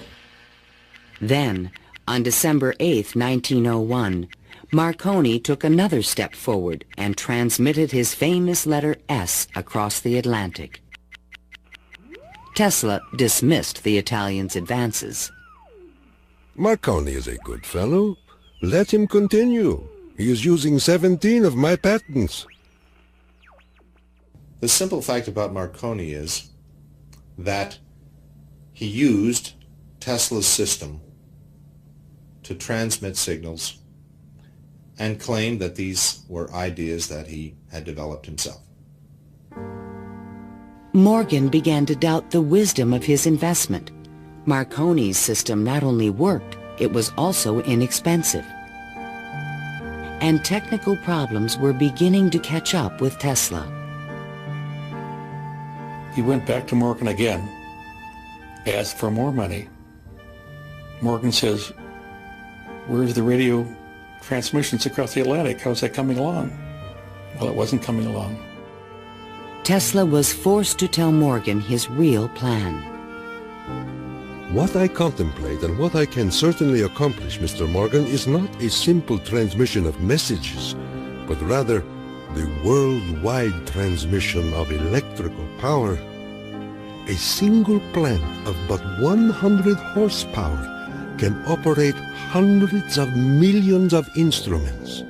Then, on December 8, 1901, Marconi took another step forward and transmitted his famous letter S across the Atlantic. Tesla dismissed the Italian's advances. Marconi is a good fellow. Let him continue. He is using 17 of my patents. The simple fact about Marconi is that he used Tesla's system to transmit signals and claimed that these were ideas that he had developed himself. Morgan began to doubt the wisdom of his investment. Marconi's system not only worked, it was also inexpensive. And technical problems were beginning to catch up with Tesla. He went back to Morgan again, asked for more money. Morgan says, "Where's the radio transmissions across the Atlantic? How's that coming along?" Well, it wasn't coming along. Tesla was forced to tell Morgan his real plan. What I contemplate and what I can certainly accomplish, Mr. Morgan, is not a simple transmission of messages, but rather the worldwide transmission of electrical power. A single plant of but 100 horsepower can operate hundreds of millions of instruments.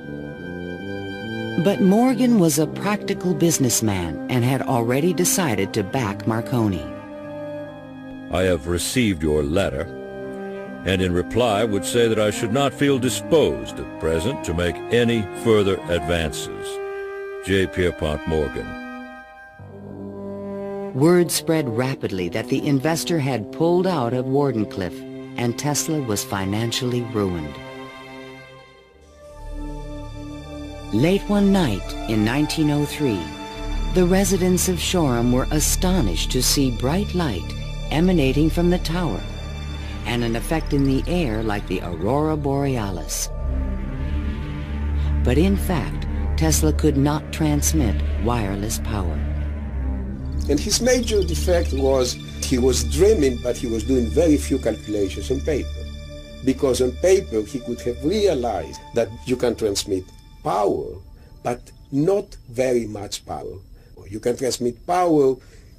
But Morgan was a practical businessman and had already decided to back Marconi. I have received your letter. and in reply would say that I should not feel disposed at present to make any further advances. J. Pierpont Morgan. Word spread rapidly that the investor had pulled out of Wardenclyffe, and Tesla was financially ruined. Late one night in 1903, the residents of Shoreham were astonished to see bright light emanating from the tower and an effect in the air like the aurora borealis. But in fact, Tesla could not transmit wireless power. And his major defect was he was dreaming, but he was doing very few calculations on paper. Because on paper he could have realized that you can transmit power, but not very much power. You can transmit power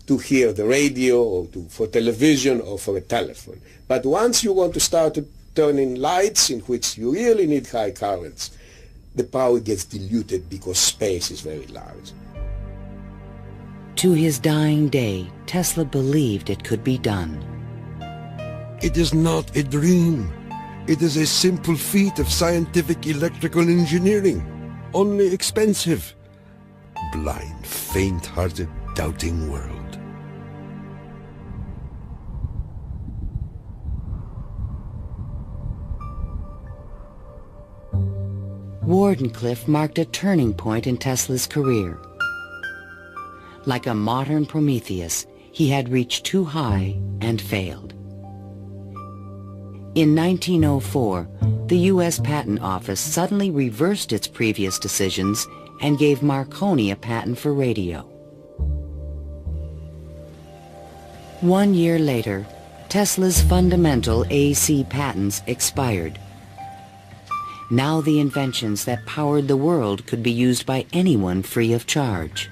to hear the radio or for television or for a telephone. But once you want to start turning lights in which you really need high currents, the power gets diluted because space is very large. To his dying day, Tesla believed it could be done. It is not a dream. It is a simple feat of scientific electrical engineering, only expensive. Blind, faint-hearted, doubting world. Wardenclyffe marked a turning point in Tesla's career. Like a modern Prometheus, he had reached too high and failed. In 1904, the U.S. Patent Office suddenly reversed its previous decisions and gave Marconi a patent for radio. 1 year later, Tesla's fundamental AC patents expired. Now the inventions that powered the world could be used by anyone free of charge.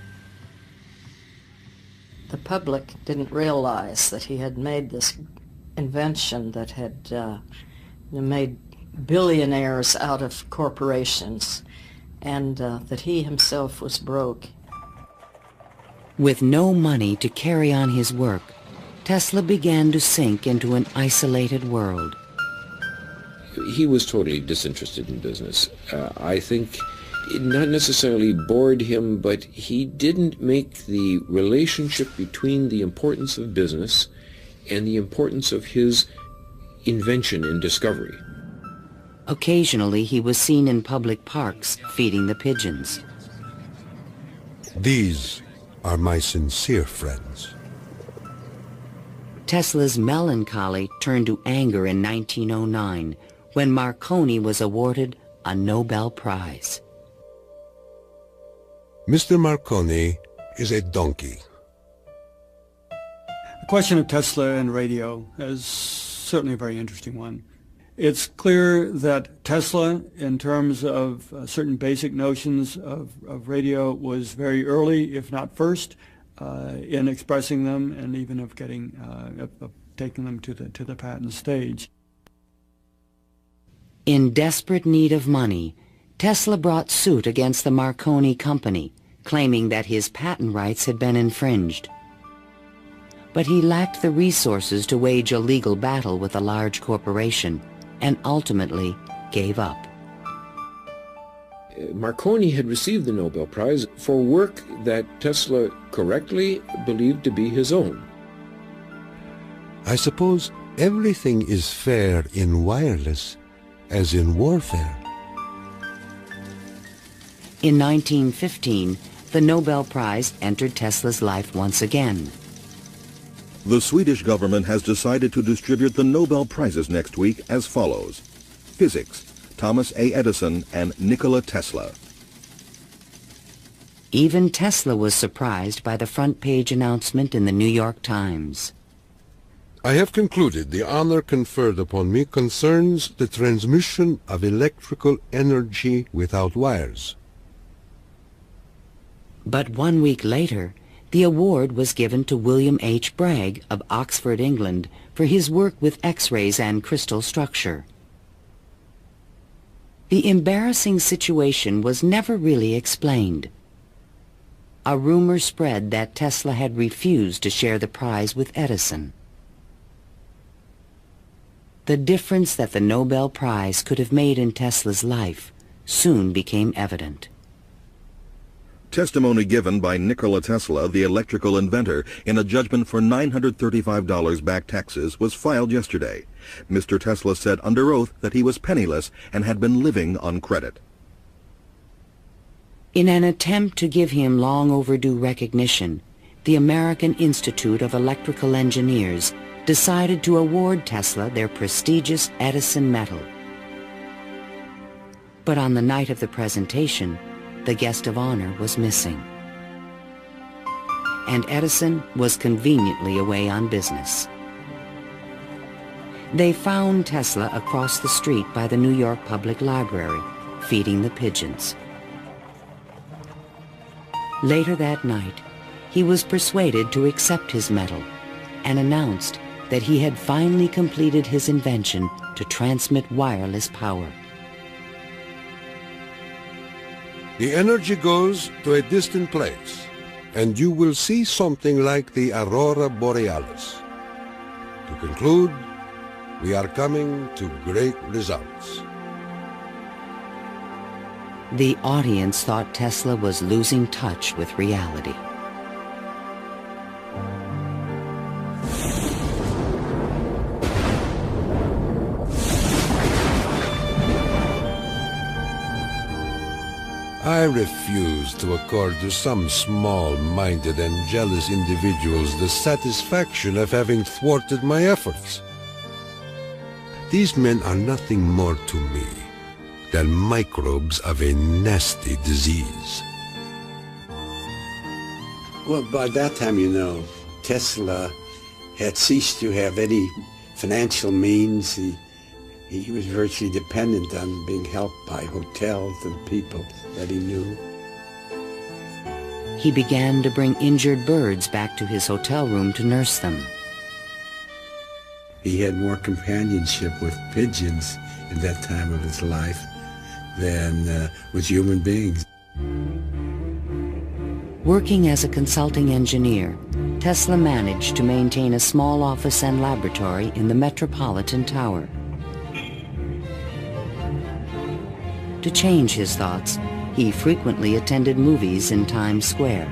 The public didn't realize that he had made this invention that had made billionaires out of corporations, and that he himself was broke. With no money to carry on his work, Tesla began to sink into an isolated world. He was totally disinterested in business. I think it not necessarily bored him, but he didn't make the relationship between the importance of business and the importance of his invention and discovery. Occasionally he was seen in public parks feeding the pigeons. These are my sincere friends. Tesla's melancholy turned to anger in 1909 when Marconi was awarded a Nobel Prize. Mr. Marconi is a donkey. The question of Tesla and radio is certainly a very interesting one. It's clear that Tesla, in terms of certain basic notions of radio, was very early, if not first, in expressing them and even of getting of taking them to the patent stage. In desperate need of money, Tesla brought suit against the Marconi company, claiming that his patent rights had been infringed. But he lacked the resources to wage a legal battle with a large corporation, and ultimately gave up. Marconi had received the Nobel Prize for work that Tesla correctly believed to be his own. I suppose everything is fair in wireless as in warfare. In 1915, the Nobel Prize entered Tesla's life once again. The Swedish government has decided to distribute the Nobel Prizes next week as follows. Physics, Thomas A. Edison and Nikola Tesla. Even Tesla was surprised by the front-page announcement in the New York Times. I have concluded the honor conferred upon me concerns the transmission of electrical energy without wires. But 1 week later, the award was given to William H. Bragg of Oxford, England, for his work with X-rays and crystal structure. The embarrassing situation was never really explained. A rumor spread that Tesla had refused to share the prize with Edison. The difference that the Nobel Prize could have made in Tesla's life soon became evident. Testimony given by Nikola Tesla, the electrical inventor, in a judgment for $935 back taxes was filed yesterday. Mr. Tesla said under oath that he was penniless and had been living on credit. In an attempt to give him long overdue recognition, the American Institute of Electrical Engineers decided to award Tesla their prestigious Edison Medal. But on the night of the presentation, the guest of honor was missing. And Edison was conveniently away on business. They found Tesla across the street by the New York Public Library, feeding the pigeons. Later that night, he was persuaded to accept his medal and announced that he had finally completed his invention to transmit wireless power. The energy goes to a distant place, and you will see something like the aurora borealis. To conclude, we are coming to great results. The audience thought Tesla was losing touch with reality. I refuse to accord to some small-minded and jealous individuals the satisfaction of having thwarted my efforts. These men are nothing more to me than microbes of a nasty disease. Well, by that time, you know, Tesla had ceased to have any financial means. He was virtually dependent on being helped by hotels and people that he knew. He began to bring injured birds back to his hotel room to nurse them. He had more companionship with pigeons in that time of his life than with human beings. Working as a consulting engineer, Tesla managed to maintain a small office and laboratory in the Metropolitan Tower. To change his thoughts, he frequently attended movies in Times Square.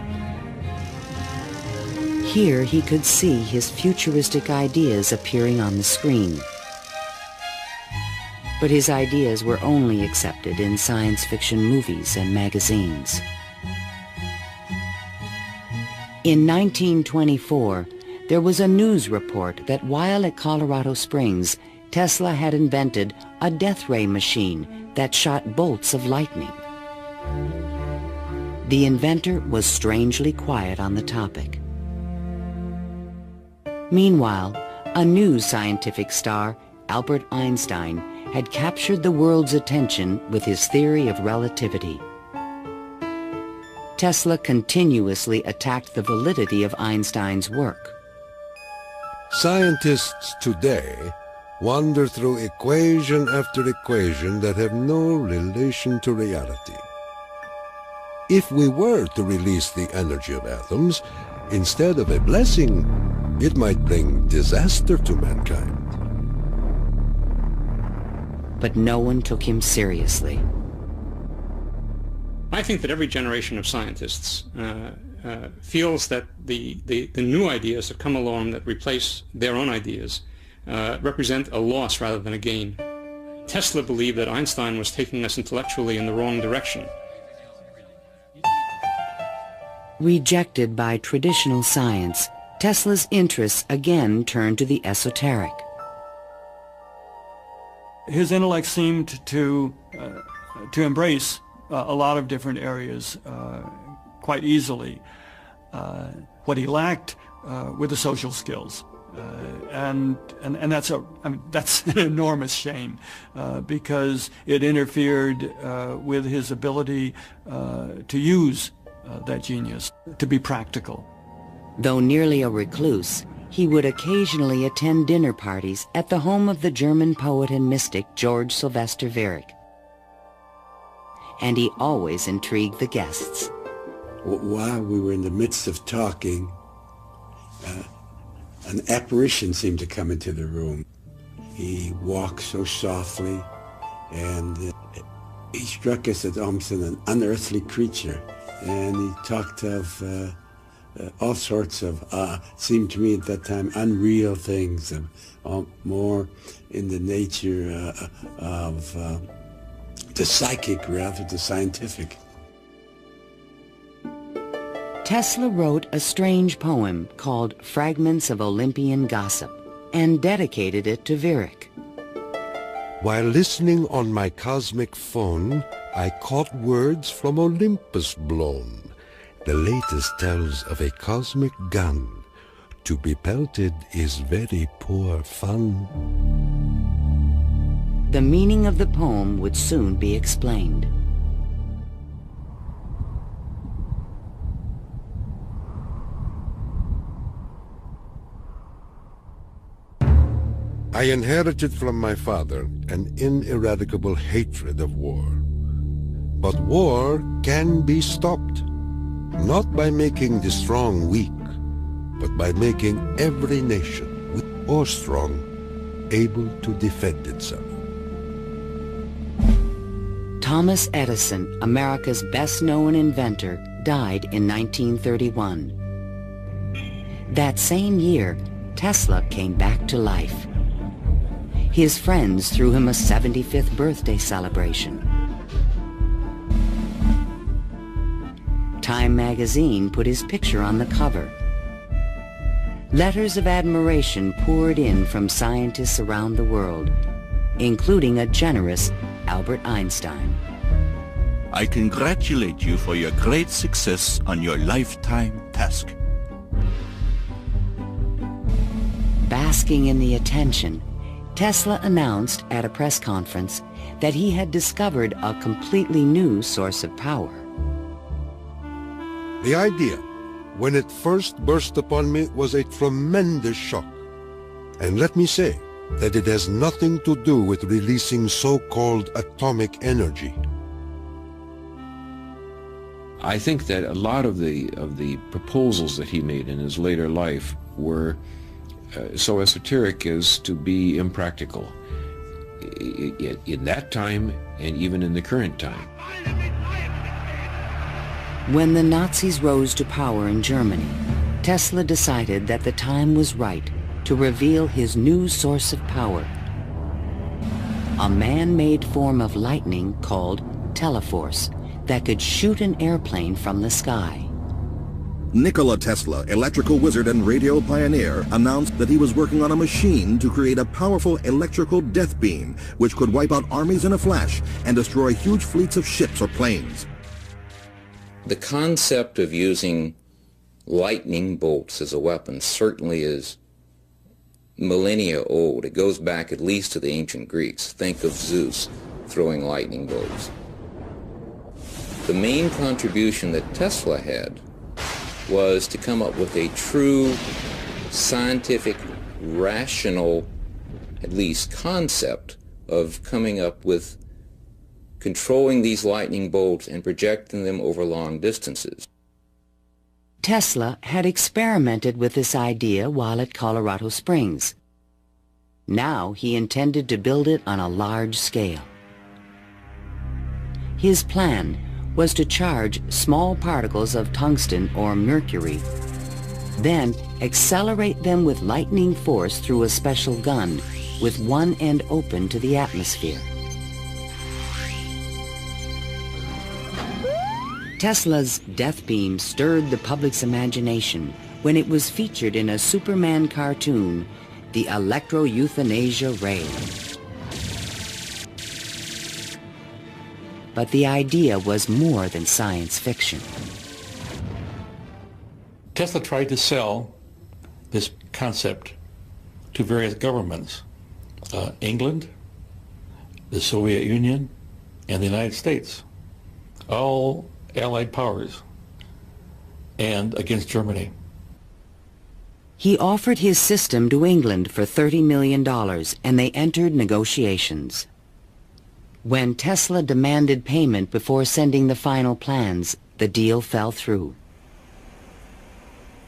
Here he could see his futuristic ideas appearing on the screen. But his ideas were only accepted in science fiction movies and magazines. In 1924, there was a news report that while at Colorado Springs, Tesla had invented a death ray machine that shot bolts of lightning. The inventor was strangely quiet on the topic. Meanwhile, a new scientific star, Albert Einstein, had captured the world's attention with his theory of relativity. Tesla continuously attacked the validity of Einstein's work. Scientists today wander through equation after equation that have no relation to reality. If we were to release the energy of atoms, instead of a blessing, it might bring disaster to mankind. But no one took him seriously. I think that every generation of scientists feels that the new ideas that come along that replace their own ideas represent a loss rather than a gain. Tesla believed that Einstein was taking us intellectually in the wrong direction. Rejected by traditional science, Tesla's interests again turned to the esoteric. His intellect seemed to embrace a lot of different areas quite easily. What he lacked were the social skills. And that's an enormous shame because it interfered with his ability to use that genius, to be practical. Though nearly a recluse, he would occasionally attend dinner parties at the home of the German poet and mystic George Sylvester Viereck. And he always intrigued the guests. While we were in the midst of talking, an apparition seemed to come into the room. He walked so softly, and he struck us as almost an unearthly creature. And he talked of all sorts of, seemed to me at that time, unreal things, more in the nature of the psychic rather than the scientific. Tesla wrote a strange poem called Fragments of Olympian Gossip and dedicated it to Virik. While listening on my cosmic phone, I caught words from Olympus blown. The latest tells of a cosmic gun. To be pelted is very poor fun. The meaning of the poem would soon be explained. I inherited from my father an ineradicable hatred of war. But war can be stopped, not by making the strong weak, but by making every nation, weak or strong, able to defend itself. Thomas Edison, America's best-known inventor, died in 1931. That same year, Tesla came back to life. His friends threw him a 75th birthday celebration. Time magazine put his picture on the cover. Letters of admiration poured in from scientists around the world, including a generous Albert Einstein. I congratulate you for your great success on your lifetime task. Basking in the attention, Tesla announced at a press conference that he had discovered a completely new source of power. The idea, when it first burst upon me, was a tremendous shock. And let me say that it has nothing to do with releasing so-called atomic energy. I think that a lot of the proposals that he made in his later life were so esoteric as to be impractical in that time and even in the current time. When the Nazis rose to power in Germany, Tesla decided that the time was right to reveal his new source of power, a man-made form of lightning called teleforce that could shoot an airplane from the sky. Nikola Tesla, electrical wizard and radio pioneer, announced that he was working on a machine to create a powerful electrical death beam which could wipe out armies in a flash and destroy huge fleets of ships or planes. The concept of using lightning bolts as a weapon certainly is millennia old. It goes back at least to the ancient Greeks. Think of Zeus throwing lightning bolts. The main contribution that Tesla had was to come up with a true scientific, rational, at least concept of coming up with controlling these lightning bolts and projecting them over long distances. Tesla had experimented with this idea while at Colorado Springs. Now he intended to build it on a large scale. His plan was to charge small particles of tungsten or mercury, then accelerate them with lightning force through a special gun with one end open to the atmosphere. Tesla's death beam stirred the public's imagination when it was featured in a Superman cartoon, the electro-euthanasia ray. But the idea was more than science fiction. Tesla tried to sell this concept to various governments, England, the Soviet Union, and the United States, all Allied powers, and against Germany. He offered his system to England for $30 million, and they entered negotiations. When Tesla demanded payment before sending the final plans, the deal fell through.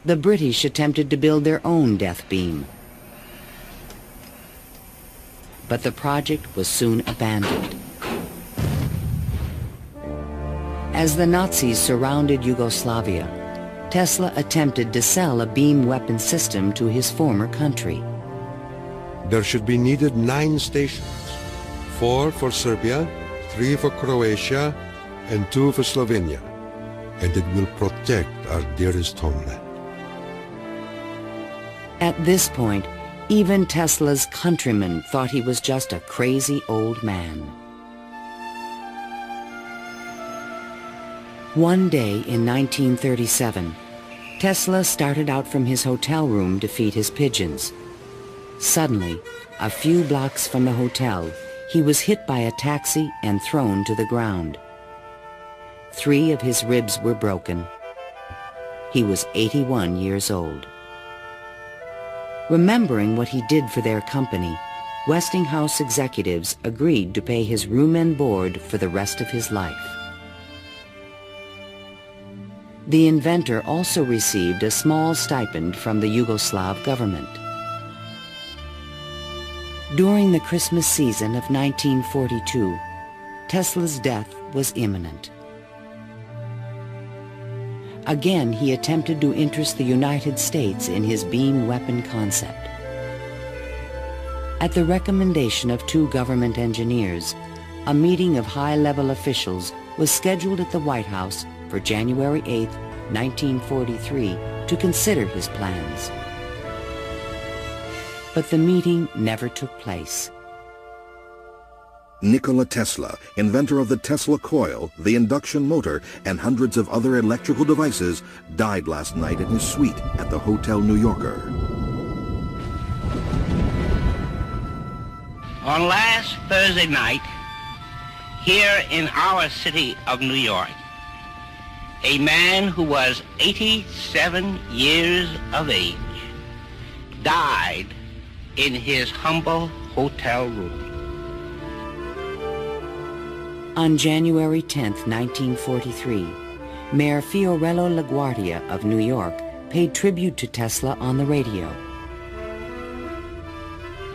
The British attempted to build their own death beam. but the project was soon abandoned. As the Nazis surrounded Yugoslavia, Tesla attempted to sell a beam weapon system to his former country. There should be needed 9 stations, 4 for Serbia, 3 for Croatia, and 2 for Slovenia, and it will protect our dearest homeland. At this point, even Tesla's countrymen thought he was just a crazy old man. One day in 1937, Tesla started out from his hotel room to feed his pigeons. Suddenly, a few blocks from the hotel, he was hit by a taxi and thrown to the ground. 3 of his ribs were broken. He was 81 years old. Remembering what he did for their company, Westinghouse executives agreed to pay his room and board for the rest of his life. The inventor also received a small stipend from the Yugoslav government. During the Christmas season of 1942, Tesla's death was imminent. Again, he attempted to interest the United States in his beam weapon concept. At the recommendation of 2 government engineers, a meeting of high-level officials was scheduled at the White House for January 8, 1943, to consider his plans. But the meeting never took place. Nikola Tesla, inventor of the Tesla coil, the induction motor, and hundreds of other electrical devices, died last night in his suite at the Hotel New Yorker. On last Thursday night, here in our city of New York, a man who was 87 years of age died in his humble hotel room. On January 10, 1943, Mayor Fiorello LaGuardia of New York paid tribute to Tesla on the radio.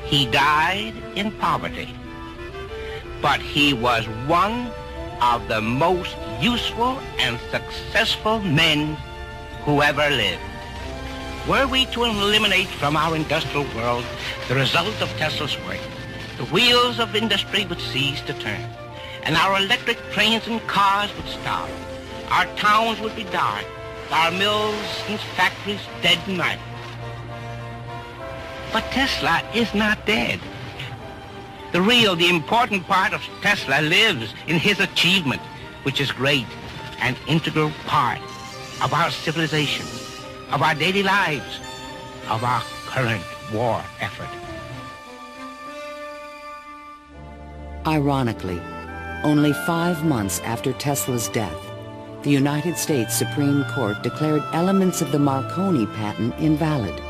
He died in poverty, but he was one of the most useful and successful men who ever lived. Were we to eliminate from our industrial world the result of Tesla's work, the wheels of industry would cease to turn, and our electric trains and cars would stop. Our towns would be dark, our mills and factories dead and idle. But Tesla is not dead. The important part of Tesla lives in his achievement, which is great and integral part of our civilization, of our daily lives, of our current war effort. Ironically, only 5 months after Tesla's death, the United States Supreme Court declared elements of the Marconi patent invalid.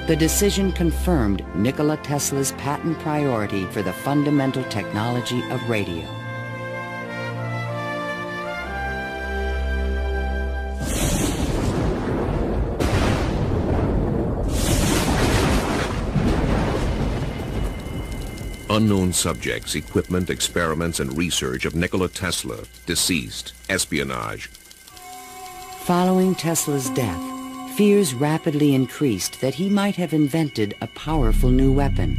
The decision confirmed Nikola Tesla's patent priority for the fundamental technology of radio. Unknown subjects, equipment, experiments, and research of Nikola Tesla, deceased, espionage. Following Tesla's death, fears rapidly increased that he might have invented a powerful new weapon.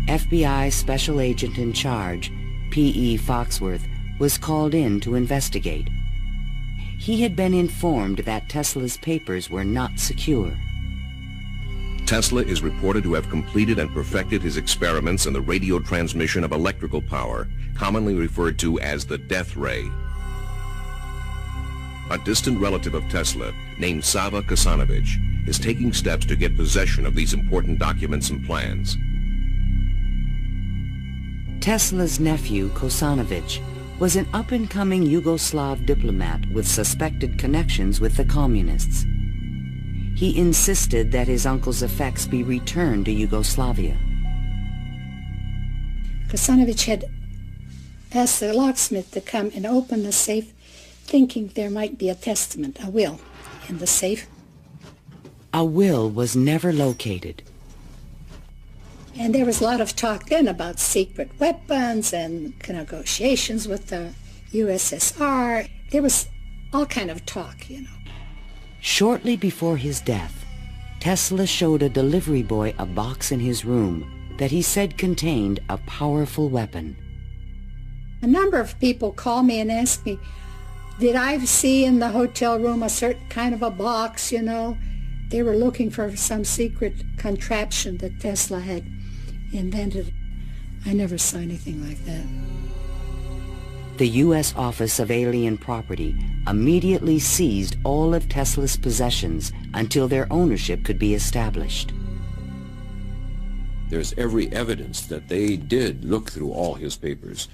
FBI Special Agent in Charge, P.E. Foxworth, was called in to investigate. He had been informed that Tesla's papers were not secure. Tesla is reported to have completed and perfected his experiments in the radio transmission of electrical power, commonly referred to as the death ray. A distant relative of Tesla, named Sava Kasanovic, is taking steps to get possession of these important documents and plans. Tesla's nephew, Kosanovic, was an up-and-coming Yugoslav diplomat with suspected connections with the communists. He insisted that his uncle's effects be returned to Yugoslavia. Kosanovic had asked the locksmith to come and open the safe, thinking there might be a testament, a will, in the safe. A will was never located. And there was a lot of talk then about secret weapons and negotiations with the USSR. There was all kind of talk, you know. Shortly before his death, Tesla showed a delivery boy a box in his room that he said contained a powerful weapon. A number of people called me and asked me, did I see in the hotel room a certain kind of a box, you know? They were looking for some secret contraption that Tesla had invented. I never saw anything like that. The U.S. Office of Alien Property immediately seized all of Tesla's possessions until their ownership could be established. There's every evidence that they did look through all his papers,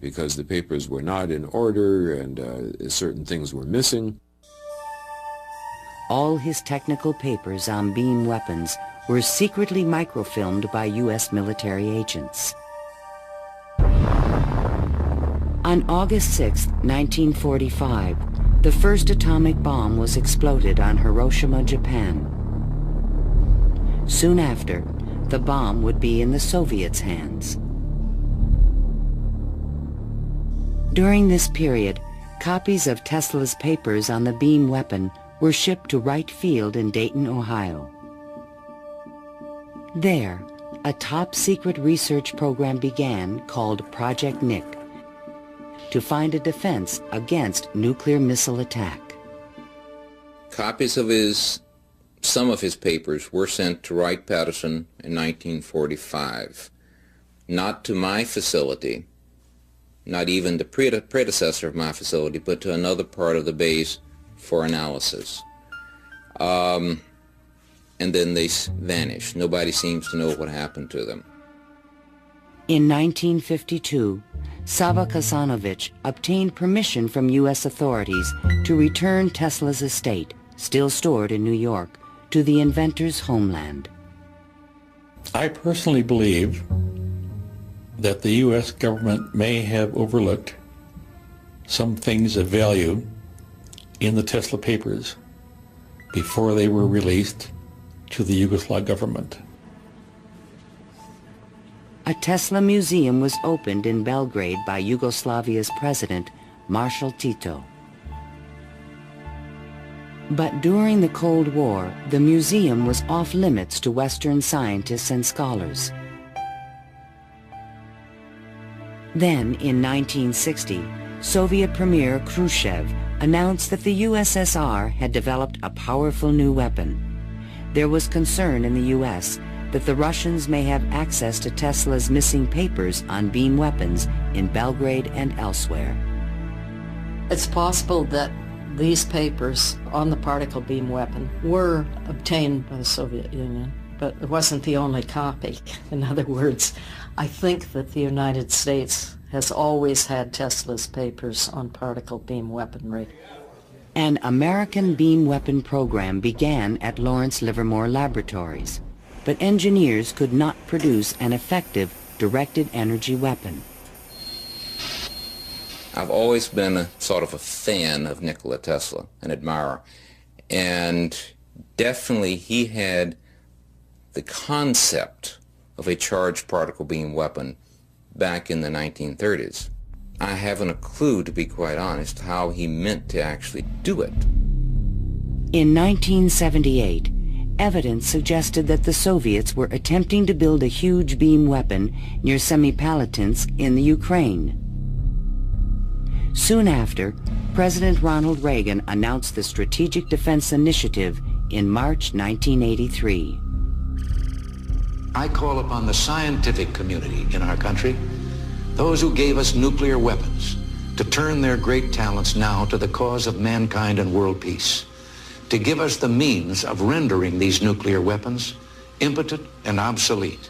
because the papers were not in order and certain things were missing. All his technical papers on beam weapons were secretly microfilmed by U.S. military agents. On August 6, 1945, the first atomic bomb was exploded on Hiroshima, Japan. Soon after, the bomb would be in the Soviets' hands. During this period, copies of Tesla's papers on the beam weapon were shipped to Wright Field in Dayton, Ohio. There, a top-secret research program began called Project Nick to find a defense against nuclear missile attack. Copies of some of his papers were sent to Wright-Patterson in 1945, not to my facility, not even the predecessor of my facility, but to another part of the base for analysis. And then they vanished. Nobody seems to know what happened to them. In 1952, Sava Kasanovich obtained permission from U.S. authorities to return Tesla's estate, still stored in New York, to the inventor's homeland. I personally believe that the U.S. government may have overlooked some things of value in the Tesla papers before they were released to the Yugoslav government. A Tesla museum was opened in Belgrade by Yugoslavia's president, Marshal Tito. But during the Cold War, the museum was off limits to Western scientists and scholars. Then, in 1960, Soviet Premier Khrushchev announced that the USSR had developed a powerful new weapon. There was concern in the U.S. that the Russians may have access to Tesla's missing papers on beam weapons in Belgrade and elsewhere. It's possible that these papers on the particle beam weapon were obtained by the Soviet Union, but it wasn't the only copy. In other words, I think that the United States has always had Tesla's papers on particle beam weaponry. An American beam weapon program began at Lawrence Livermore Laboratories, but engineers could not produce an effective directed energy weapon. I've always been a sort of a fan of Nikola Tesla, an admirer, and definitely he had the concept of a charged particle beam weapon back in the 1930s. I haven't a clue, to be quite honest, how he meant to actually do it. In 1978, evidence suggested that the Soviets were attempting to build a huge beam weapon near Semipalatinsk in the Ukraine. Soon after, President Ronald Reagan announced the Strategic Defense Initiative in March 1983. I call upon the scientific community in our country, those who gave us nuclear weapons, to turn their great talents now to the cause of mankind and world peace, to give us the means of rendering these nuclear weapons impotent and obsolete.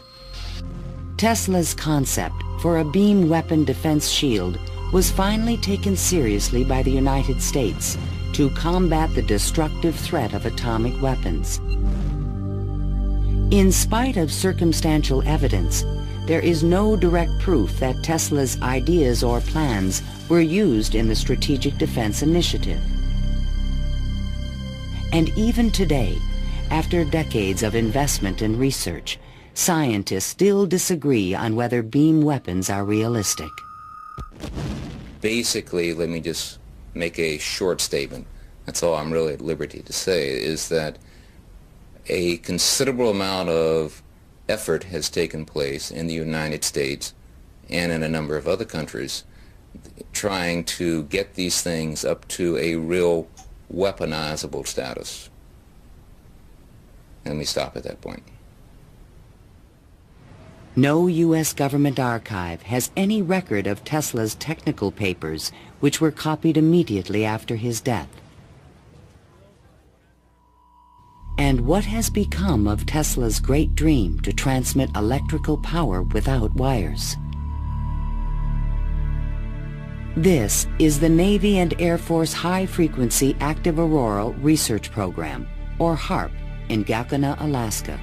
Tesla's concept for a beam weapon defense shield was finally taken seriously by the United States to combat the destructive threat of atomic weapons. In spite of circumstantial evidence, there is no direct proof that Tesla's ideas or plans were used in the Strategic Defense Initiative. And even today, After decades of investment and research, scientists still disagree on whether beam weapons are realistic. Basically, let me just make a short statement. That's all I'm really at liberty to say, is that a considerable amount of effort has taken place in the United States and in a number of other countries trying to get these things up to a real weaponizable status. Let me stop at that point. No U.S. government archive has any record of Tesla's technical papers, which were copied immediately after his death. And what has become of Tesla's great dream to transmit electrical power without wires? This is the Navy and Air Force High Frequency Active Auroral Research Program, or HAARP, in Gakona, Alaska.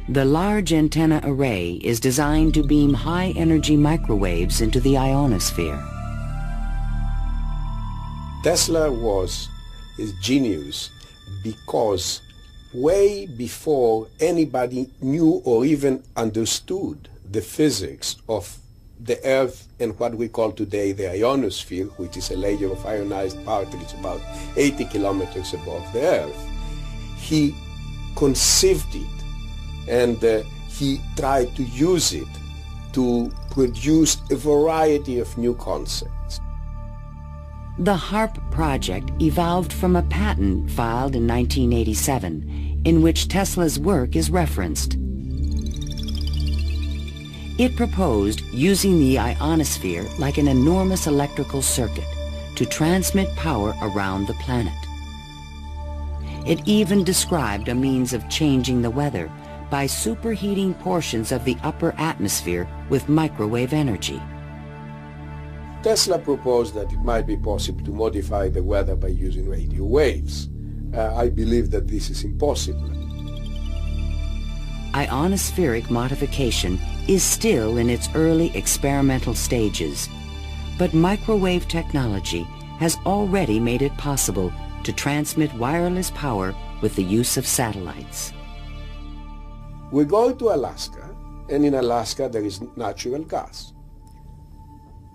The large antenna array is designed to beam high-energy microwaves into the ionosphere. Tesla was his genius because way before anybody knew or even understood the physics of the Earth and what we call today the ionosphere, which is a layer of ionized particles about 80 kilometers above the Earth, he conceived it and he tried to use it to produce a variety of new concepts. The HAARP project evolved from a patent filed in 1987, in which Tesla's work is referenced. It proposed using the ionosphere like an enormous electrical circuit to transmit power around the planet. It even described a means of changing the weather by superheating portions of the upper atmosphere with microwave energy. Tesla proposed that it might be possible to modify the weather by using radio waves. I believe that this is impossible. Ionospheric modification is still in its early experimental stages, but microwave technology has already made it possible to transmit wireless power with the use of satellites. We go to Alaska, and in Alaska there is natural gas.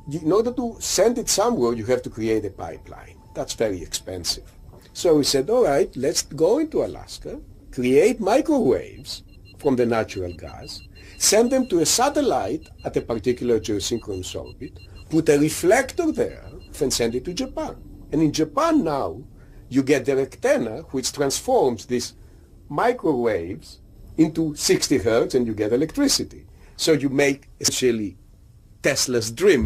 In order to send it somewhere, you have to create a pipeline. That's very expensive. So we said, all right, let's go into Alaska, create microwaves from the natural gas, send them to a satellite at a particular geosynchronous orbit, put a reflector there, and send it to Japan. And in Japan now, you get the antenna, which transforms these microwaves into 60 hertz, and you get electricity. So you make essentially Tesla's dream.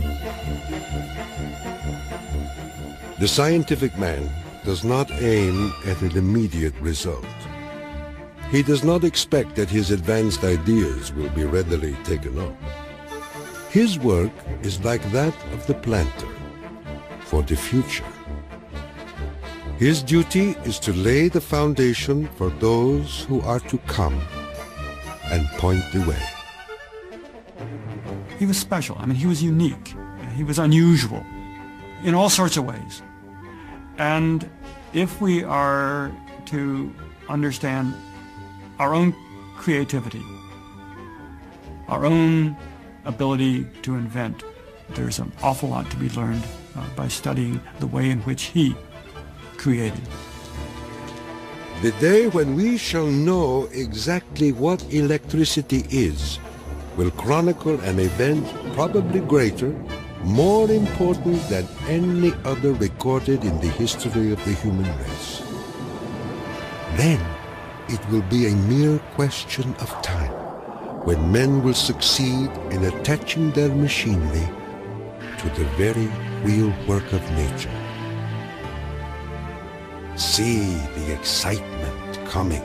The scientific man does not aim at an immediate result. He does not expect that his advanced ideas will be readily taken up. His work is like that of the planter for the future. His duty is to lay the foundation for those who are to come and point the way. He was special. I mean, he was unique. He was unusual in all sorts of ways. And if we are to understand our own creativity, our own ability to invent, there's an awful lot to be learned by studying the way in which he created. The day when we shall know exactly what electricity is will chronicle an event probably greater, more important than any other recorded in the history of the human race. Then it will be a mere question of time when men will succeed in attaching their machinery to the very real work of nature. See the excitement coming.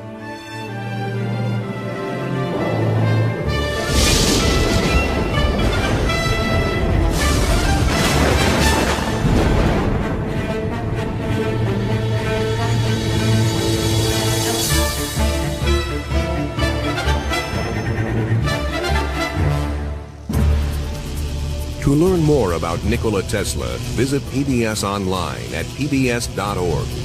To learn more about Nikola Tesla, visit PBS online at pbs.org.